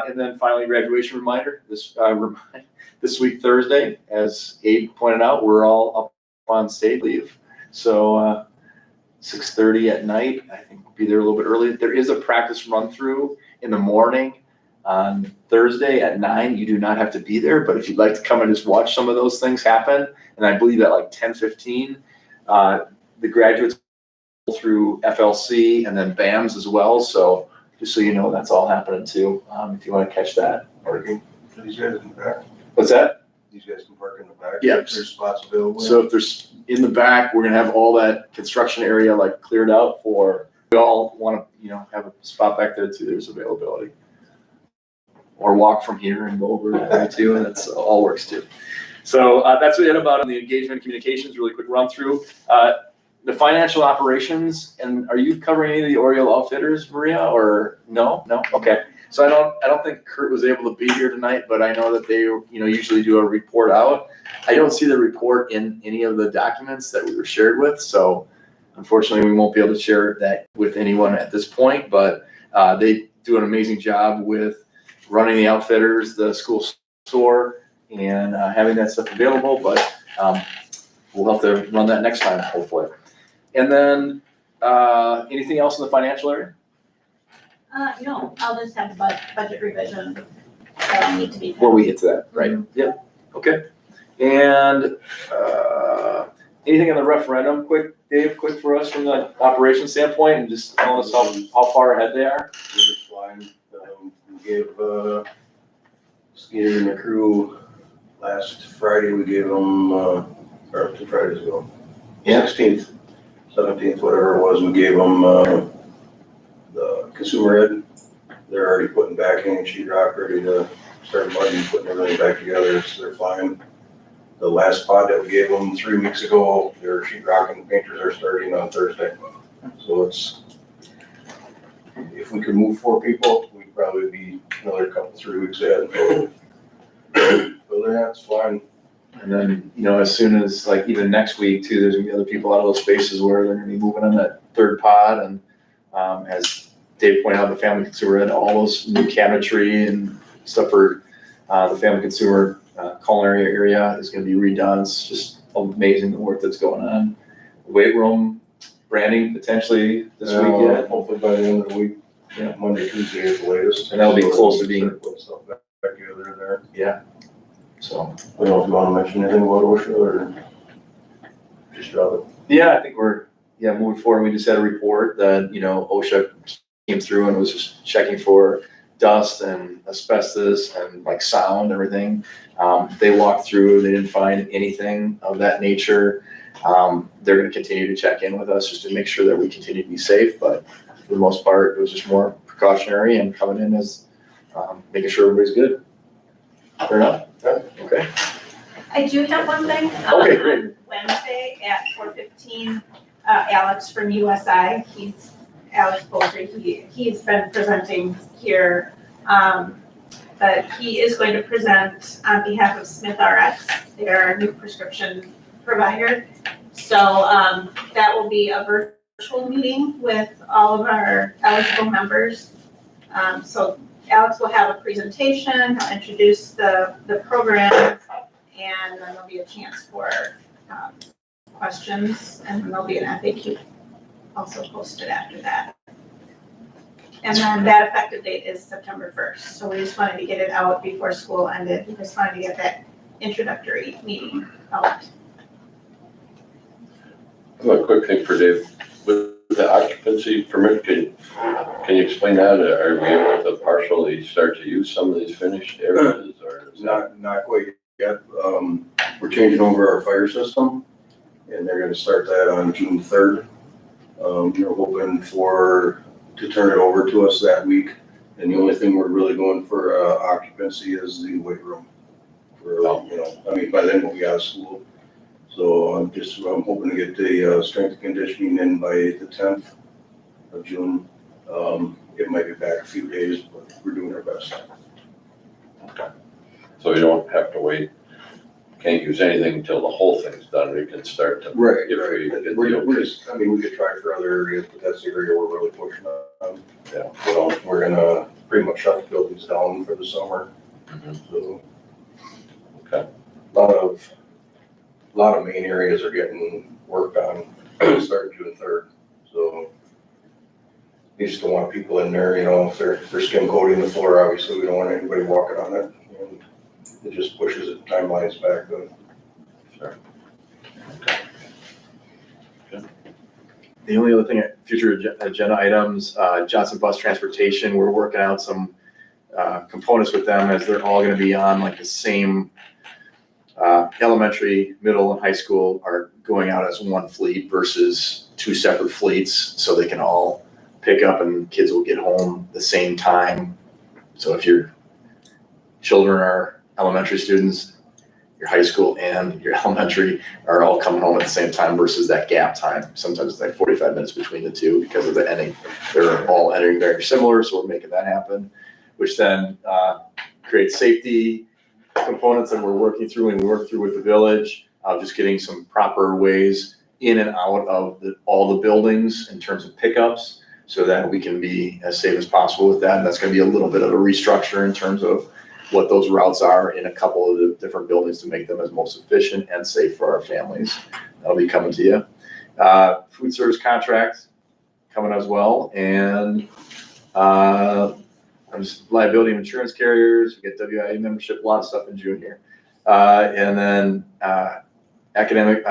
And then finally, graduation reminder, this week, Thursday, as Abe pointed out, we're all up on state leave. So 6:30 at night, I think we'll be there a little bit early. There is a practice run through in the morning on Thursday at 9. You do not have to be there, but if you'd like to come and just watch some of those things happen, and I believe at like 10:15, the graduates go through FLC and then BAMS as well. So just so you know, that's all happening too, if you want to catch that. These guys in the back. What's that? These guys can park in the back. Yeah. If there's spots available. So if there's in the back, we're gonna have all that construction area like cleared out for, we all want to, have a spot back there too. There's availability. Or walk from here and go over there too, and that's all works too. So that's what we had about on the engagement communications, really quick run through. The financial operations, and are you covering any of the Oriole Outfitters, Maria, or no? No? Okay. So I don't think Kurt was able to be here tonight, but I know that they, usually do a report out. I don't see the report in any of the documents that we were shared with, so unfortunately we won't be able to share that with anyone at this point, but they do an amazing job with running the Outfitters, the school store, and having that stuff available, but we'll have to run that next time, hopefully. And then anything else in the financial area? No, I'll just have a budget revision that need to be. Before we get to that, right? Yep, okay. And anything on the referendum, quick, Dave, quick for us from the operations standpoint, and just tell us how far ahead they are? We're just flying. We gave Skeeter and the crew last Friday, we gave them, or 2 Fridays ago. Yeah. 16th, 17th, whatever it was, we gave them the consumer ed. They're already putting backing and sheetrock, ready to start mudding, putting everything back together, so they're flying. The last pod that we gave them 3 weeks ago, their sheetrock and painters are starting on Thursday. So if we could move 4 people, we'd probably be another 3 weeks ahead. But that's fine. And then, as soon as like even next week too, there's gonna be other people out of those spaces where they're gonna be moving on that 3rd pod. And as Dave pointed out, the family consumer and all those new cabinetry and stuff for the family consumer culinary area is gonna be redone. It's just amazing the work that's going on. Weight room branding potentially this weekend. Hopefully by the end of the week, Yeah. Monday, Tuesday at the latest. And that'll be close to being- Start putting stuff back together there. Yeah. So. I don't know if you want to mention anything about OSHA or just drop it. Yeah, I think we're moving forward. We just had a report that, OSHA came through and was just checking for dust and asbestos and like sound, everything. They walked through, they didn't find anything of that nature. They're gonna continue to check in with us just to make sure that we continue to be safe, but for the most part, it was just more precautionary and coming in as, making sure everybody's good. Fair enough? Okay. I do have one thing. Okay, great. On Wednesday at 4:15, Alex from USI, Alex Bolger, he's been presenting here. But he is going to present on behalf of Smith RX, their new prescription provider. So that will be a virtual meeting with all of our eligible members. So Alex will have a presentation, he'll introduce the program, and then there'll be a chance for questions, and then there'll be an FAQ also posted after that. And then that effective date is September 1st. So we just wanted to get it out before school ended. We just wanted to get that introductory meeting out. I have a quick thing for Dave. With the occupancy permit, can you explain that? Are we able to partially start to use some of these finished areas, or is that? Not quite yet. We're changing over our fire system, and they're gonna start that on June 3rd. We're hoping to turn it over to us that week, and the only thing we're really going for occupancy is the weight room. By then we'll be out of school. So I'm hoping to get the strength and conditioning in by the 10th of June. It might be back a few days, but we're doing our best. Okay. So you don't have to wait, can't use anything until the whole thing's done, we can start to. Right. We We could try for other areas, but that's the area we're really pushing on. Yeah. We're gonna pretty much shut the buildings down for the summer. So. Okay. A lot of main areas are getting worked on starting June 3rd. So you just don't want people in there, if they're skim coating the floor, obviously we don't want anybody walking on it. And it just pushes the timelines back then. Sure. The only other thing, future agenda items, Johnson Bus Transportation, we're working out some components with them as they're all gonna be on like the same elementary, middle, and high school are going out as one fleet versus two separate fleets, so they can all pick up and kids will get home the same time. So if your children are elementary students, your high school and your elementary are all coming home at the same time versus that gap time. Sometimes it's like 45 minutes between the two because of the ending. They're all entering very similar, so we're making that happen, which then creates safety components that we're working through, and we work through with the village, just getting some proper ways in and out of all the buildings in terms of pickups, so that we can be as safe as possible with that. And that's gonna be a little bit of a restructure in terms of what those routes are in a couple of the different buildings to make them as most efficient and safe for our families. That'll be coming to you. Food service contracts coming as well, and liability and insurance carriers, we get WIA membership, a lot of stuff in June here. And then academic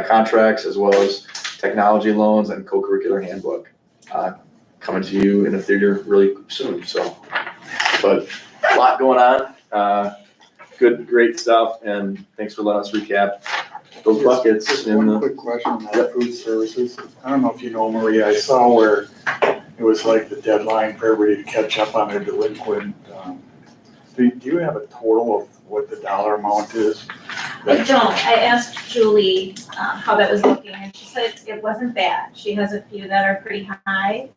contracts, as well as technology loans and co-curricular handbook coming to you in the theater really soon. So, but a lot going on. Good, great stuff, and thanks for letting us recap those buckets. Just one quick question on that food services. I don't know if you know, Maria, I saw where it was like the deadline for everybody to catch up on their delinquent. Do you have a total of what the dollar amount is? I don't. I asked Julie how that was looking, and she said it wasn't bad. She has a few that are pretty high,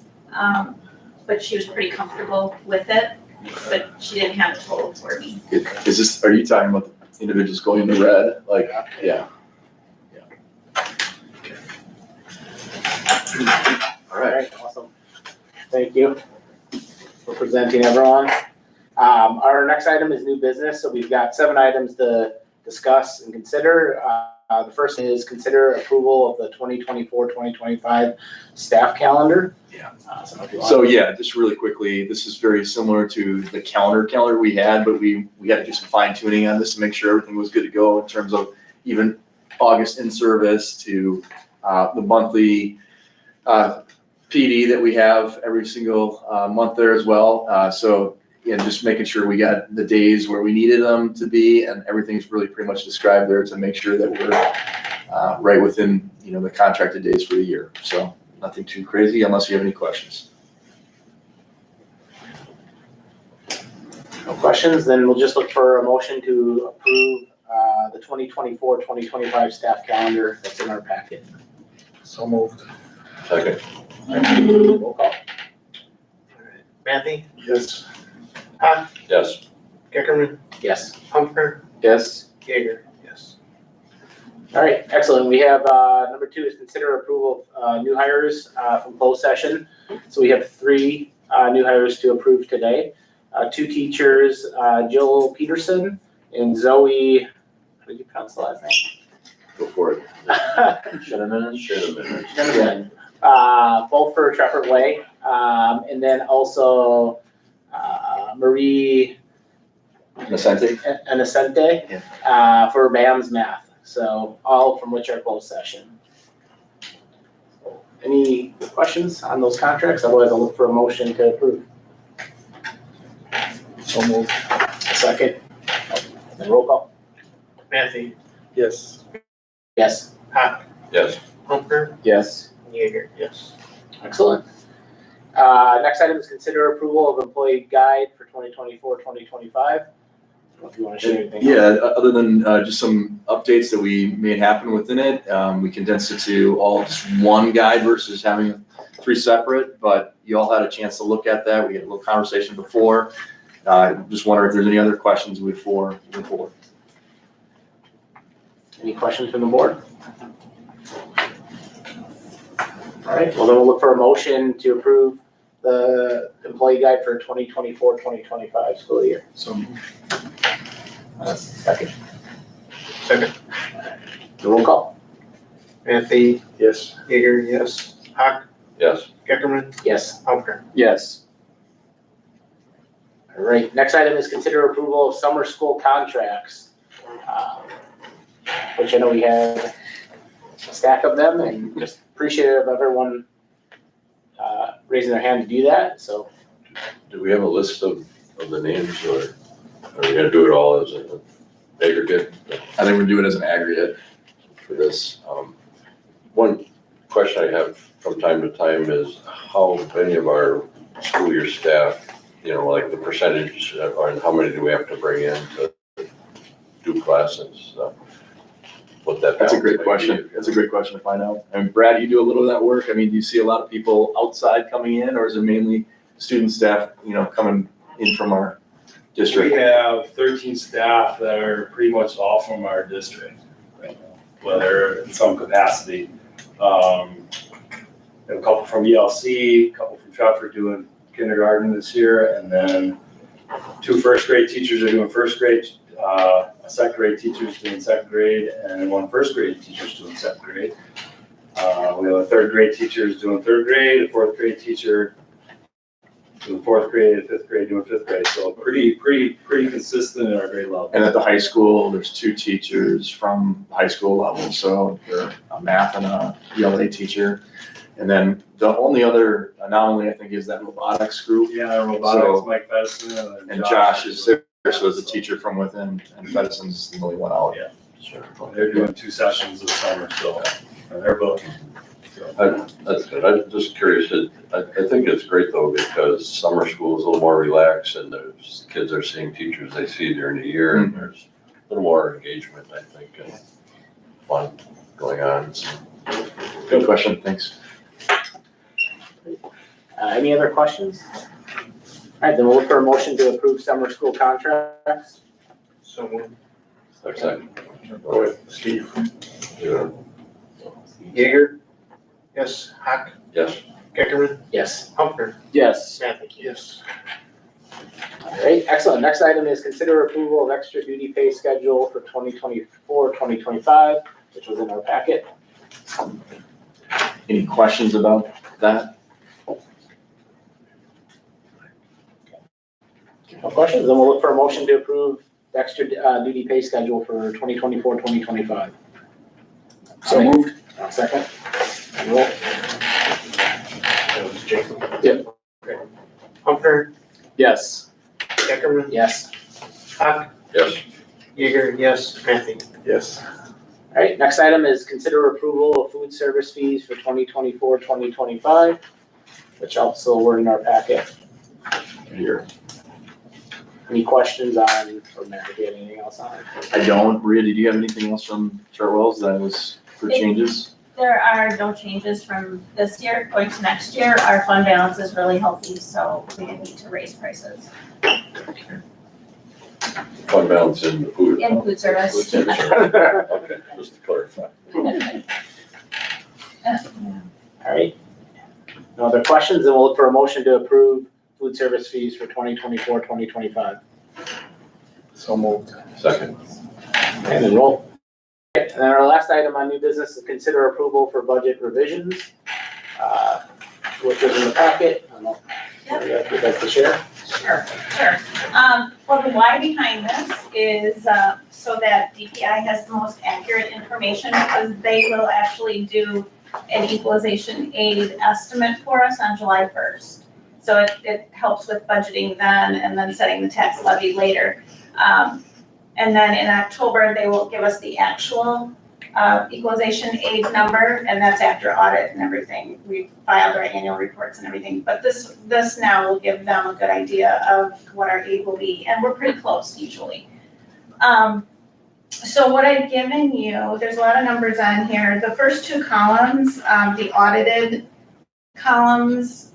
but she was pretty comfortable with it, but she didn't have a total for me. Is this, are you talking about the individuals going in the red? Like, yeah. All right, awesome. Thank you for presenting, everyone. Our next item is new business, so we've got 7 items to discuss and consider. The first is consider approval of the 2024-2025 staff calendar. Yeah. So yeah, just really quickly, this is very similar to the calendar we had, but we had to do some fine tuning on this to make sure everything was good to go in terms of even August in service to the monthly PD that we have every single month there as well. So, yeah, just making sure we got the days where we needed them to be, and everything's really pretty much described there to make sure that we're right within, the contracted days for the year. So nothing too crazy unless you have any questions. No questions, then we'll just look for a motion to approve the 2024-2025 staff calendar that's in our packet. So moved. Second. Roll call. Matthew, Yes. Yes. Geckerman, Yes. Humphrey, Yes. Jaeger, yes. All right, excellent. We have, number 2 is consider approval of new hires from closed session. So we have 3 new hires to approve today. 2 teachers, Jill Peterson and Zoe, how did you pronounce the last name? Go for it. Shannon. Gentlemen, both for Trefford Way, and then also Marie Nascente. Anacente for BAM's math. So all from which are closed session. Any questions on those contracts? Otherwise, I'll look for a motion to approve. So moved. Second. Then roll call. Matthew, Yes. Yes. Yes. Humphrey, Yes. Jaeger, yes. Excellent. Next item is consider approval of employee guide for 2024-2025. I don't know if you want to share anything. Yeah, other than just some updates that we made happen within it, we condensed it to all just one guide versus having 3 separate, but you all had a chance to look at that. We had a little conversation before. Just wonder if there's any other questions before moving forward. Any questions from the board? All right, well, then we'll look for a motion to approve the employee guide for 2024-2025 school year. So moved. Second. Second. The roll call. Matthew, Yes. Jaeger, yes. Yes. Geckerman, Yes. Humphrey. Yes. All right, next item is consider approval of summer school contracts, which I know we have a stack of them, and just appreciative of everyone raising their hand to do that, so. Do we have a list of the names, or are we gonna do it all as an aggregate? I think we're doing it as an aggregate for this. One question I have from time to time is how many of our school year staff, like the percentage, and how many do we have to bring in to do classes? What that. That's a great balance might be. question. That's a great question to find out. And Brad, you do a little of that work. I mean, do you see a lot of people outside coming in, or is it mainly student staff, coming in from our We district? have 13 staff that are pretty much all from our district right now, whether in some capacity. A couple from ELC, a couple from Trefford doing kindergarten this year, and then 2 first grade teachers are doing first grade, a second grade teacher's doing second grade, and 1 first grade teacher's doing second grade. We have a 3rd grade teacher is doing 3rd grade, a 4th grade teacher doing 4th grade, a 5th grade doing 5th grade. So pretty consistent in our grade level. And at the high school, there's 2 teachers from high school level, so they're a math and a ELA teacher. And then the only other anomaly, I think, is that robotics group. Yeah, robotics, So- Mike Fedison And Josh is there, so as a teacher from within, and Fedison's the only one out. Yeah. Sure. They're doing 2 sessions this summer, so they're both. That's good. I'm just curious. I think it's great though, because summer school is a little more relaxed, and there's kids are seeing teachers they see during the year, and there's a little more engagement, I think, and fun going on. So, Good question, thanks. Any other questions? All right, then we'll look for a motion to approve summer school contracts. So moved. Second. Go ahead, Steve. Yeah. Jaeger, yes. Yes. Geckerman, Yes. Humphrey, Yes. Matthew. Yes. All right, excellent. Next item is consider approval of extra duty pay schedule for 2024-2025, which was in our packet. Any questions about that? No questions? Then we'll look for a motion to approve the extra duty pay schedule for 2024-2025. So moved. Second. Roll. Jacob? Yep. Okay. Humper, Yes. Ackerman, Yes. Huck, Yes. Yeager, yes, Matthew. Yes. All right, next item is consider approval of food service fees for 2024-2025, which also were in our packet. Here. Any questions on, or Matt, do you have anything else on it? I don't. Maria, did you have anything else from Chartwell's that was for changes? There are no changes from this year going to next year. Our fund balance is really healthy, so we didn't need to raise prices Fund balance in the food. in food service. Food service. Okay, just to clarify. All right. No other questions, then we'll look for a motion to approve food service fees for 2024-2025. So moved. Second. And then roll. And then our last item on new business is consider approval for budget revisions, which is in the packet. I don't know if you'd like to share. Sure. Well, the why behind this is, so that DPI has the most accurate information, because they will actually do an equalization aid estimate for us on July 1st. So it helps with budgeting then and then setting the tax levy later. And then in October, they will give us the actual equalization aid number, and that's after audit and everything. We've filed our annual reports and everything, but this now will give them a good idea of what our aid will be, and we're pretty close usually. So what I've given you, there's a lot of numbers on here. The first two columns, the audited columns,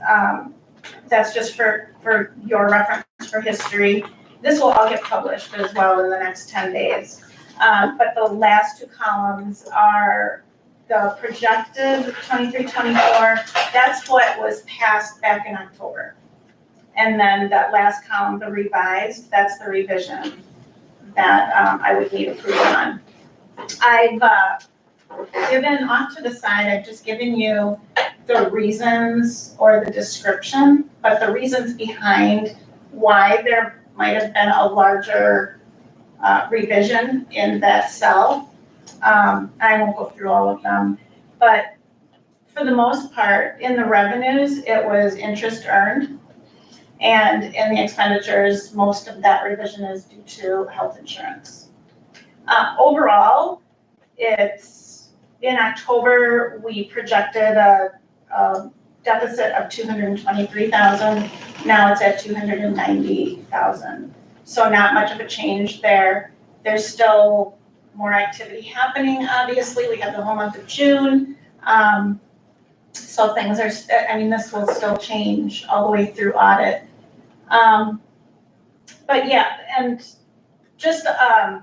that's just for your reference for history. This will all get published as well in the next 10 days. But the last two columns are the projected 23-24. That's what was passed back in October. And then that last column, the revised, that's the revision that I would need approval on. I've given off to the side, I've just given you the reasons or the description, but the reasons behind why there might have been a larger revision in that cell. I won't go through all of them, but for the most part, in the revenues, it was interest earned. And in the expenditures, most of that revision is due to health insurance. Overall, it's, in October, we projected a deficit of 223,000. Now it's at 290,000. So not much of a change there. There's still more activity happening, obviously. We have the whole month of June. So things are, I mean, this will still change all the way through audit. But yeah, and just, I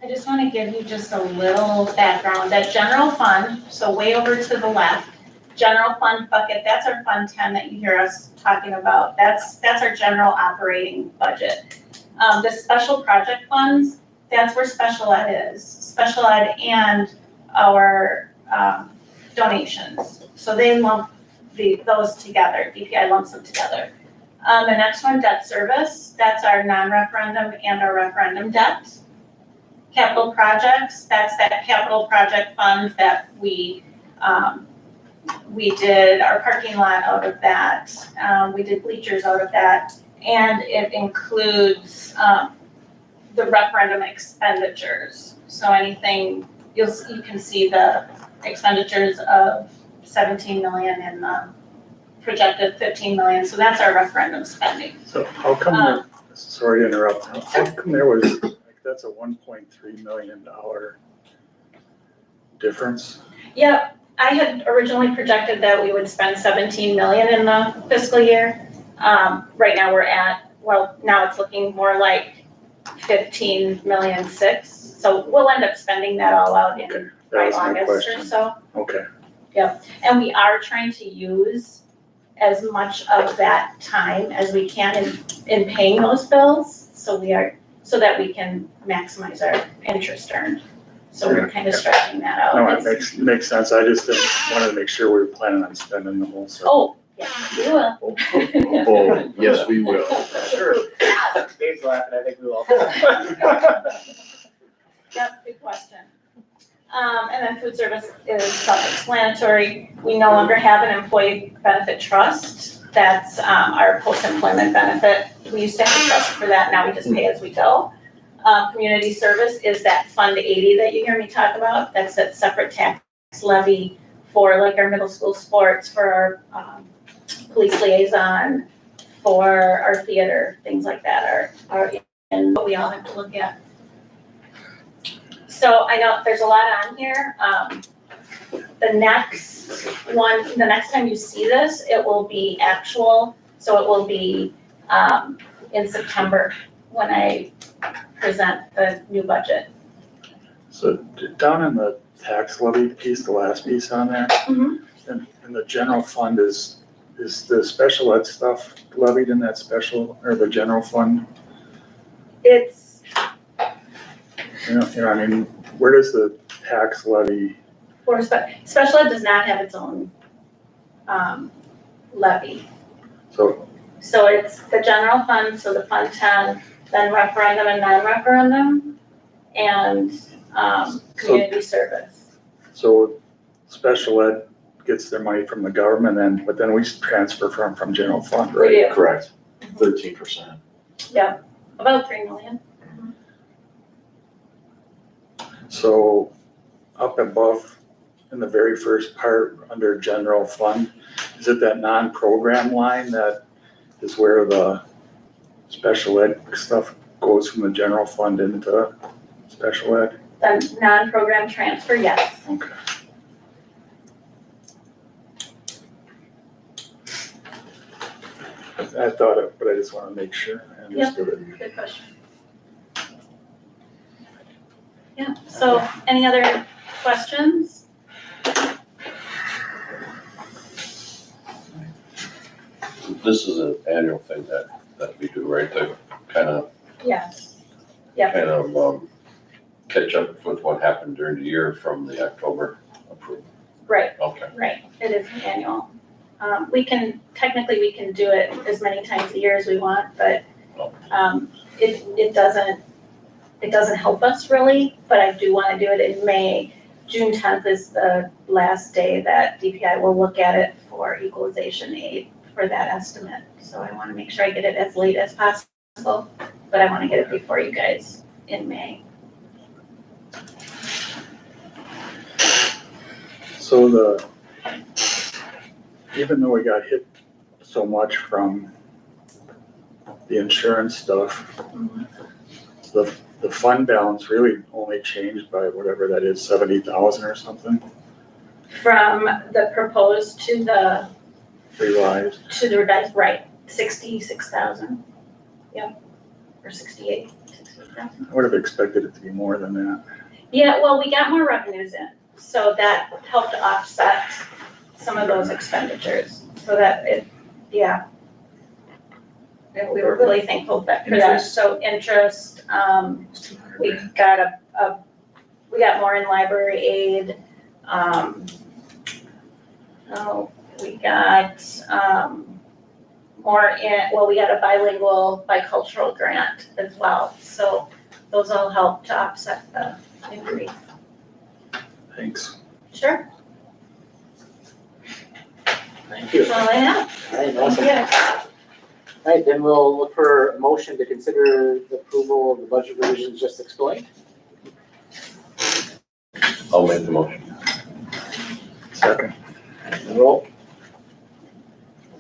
just want to give you just a little background. That general fund, so way over to the left, general fund bucket, that's our fund 10 that you hear us talking about. That's our general operating budget. The special project funds, that's where special ed is. Special ed and our donations. So they lump those together. DPI lumps them together. The next one, debt service, that's our non-referendum and our referendum debt. Capital projects, that's that capital project fund that we did our parking lot out of that. We did bleachers out of that. And it includes the referendum expenditures. So anything, you can see the expenditures of 17 million and the projected 15 million. So that's our referendum spending. So how come, sorry to interrupt, how come there was, like, that's a $1.3 million difference? Yep, I had originally projected that we would spend 17 million in the fiscal year. Right now we're at, well, now it's looking more like 15.6 million. So we'll end up spending that all out in That by was my August question. or so. Okay. Yep, and we are trying to use as much of that time as we can in paying those bills. So that we can maximize our interest earned. So we're kind of stretching that out. No, it makes sense. I just wanted to make sure we were planning on spending the whole circle. Oh, yeah, we will. Oh, yes, we will. Sure. Dave's laughing, I think we will. Yep, good question. And then food service is self-explanatory. We no longer have an employee benefit trust. That's our post-employment benefit. We used to have a trust for that, now we just pay as we go. Community service is that Fund 80 that you hear me talk about. That's that separate tax levy for like our middle school sports, for our police liaison, for our theater, things like that are in what we all have to look at. So I know there's a lot on here. The next time you see this, it will be actual, so it will be in September when I present the new budget. So down in the tax levy piece, the last piece on there, Mhm. and the general fund is the special ed stuff levied in that special, or the general fund? It's, You know, I mean, where does the tax levy, for special ed does not have its own levy. so, So it's the general fund, so the Fund 10, then referendum and non-referendum, and community service. so special ed gets their money from the government but then we transfer from general fund, We right? do, Correct, 13%. yeah, about 3 million. So up above, in the very first part, under general fund, is it that non-program line that is where the special ed stuff goes from the general fund into special ed? The non-program transfer, yes. Okay. I thought it, but I just want to make sure I understood it. Good question. Yeah, so any other questions? This is an annual thing that we do, right, to kind of, Yes. Yep. kind of catch up with what happened during the year from the October approval. Right, Okay. right, it is annual. Technically, we can do it as many times a year as we want, but it doesn't help us really, but I do want to do it in May. June 10th is the last day that DPI will look at it for equalization aid for that estimate. So I want to make sure I get it as late as possible, but I want to get it before you guys in May. So even though we got hit so much from the insurance stuff, the fund balance really only changed by whatever that is, 70,000 or something, From the proposed to the revised. revised, right, 66,000. Yep, or 68,000. I would have expected it to be more than that. Yeah, well, we got more revenues in, so that helped offset some of those expenditures, so that we were really thankful for that. So interest, we got we got more in library aid. We got more we got a bicultural grant as well. So those all help to offset the increase. Thanks. Sure. Thank you. That's all I have. All right, awesome. Yeah. All right, then we'll look for a motion to consider the approval of the budget revisions just explained. I'll make the motion. Second. Roll.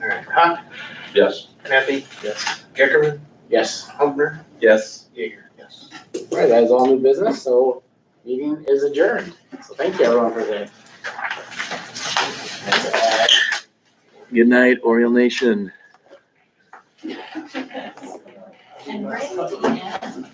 All right, Hawk, Yes. Happy, Yes. Geckerman, Yes. Hubner, Yes. Jaeger, yes. All right, that is all new business, so meeting is adjourned. So thank you everyone for today. Good night, Oriole Nation. And right at the end.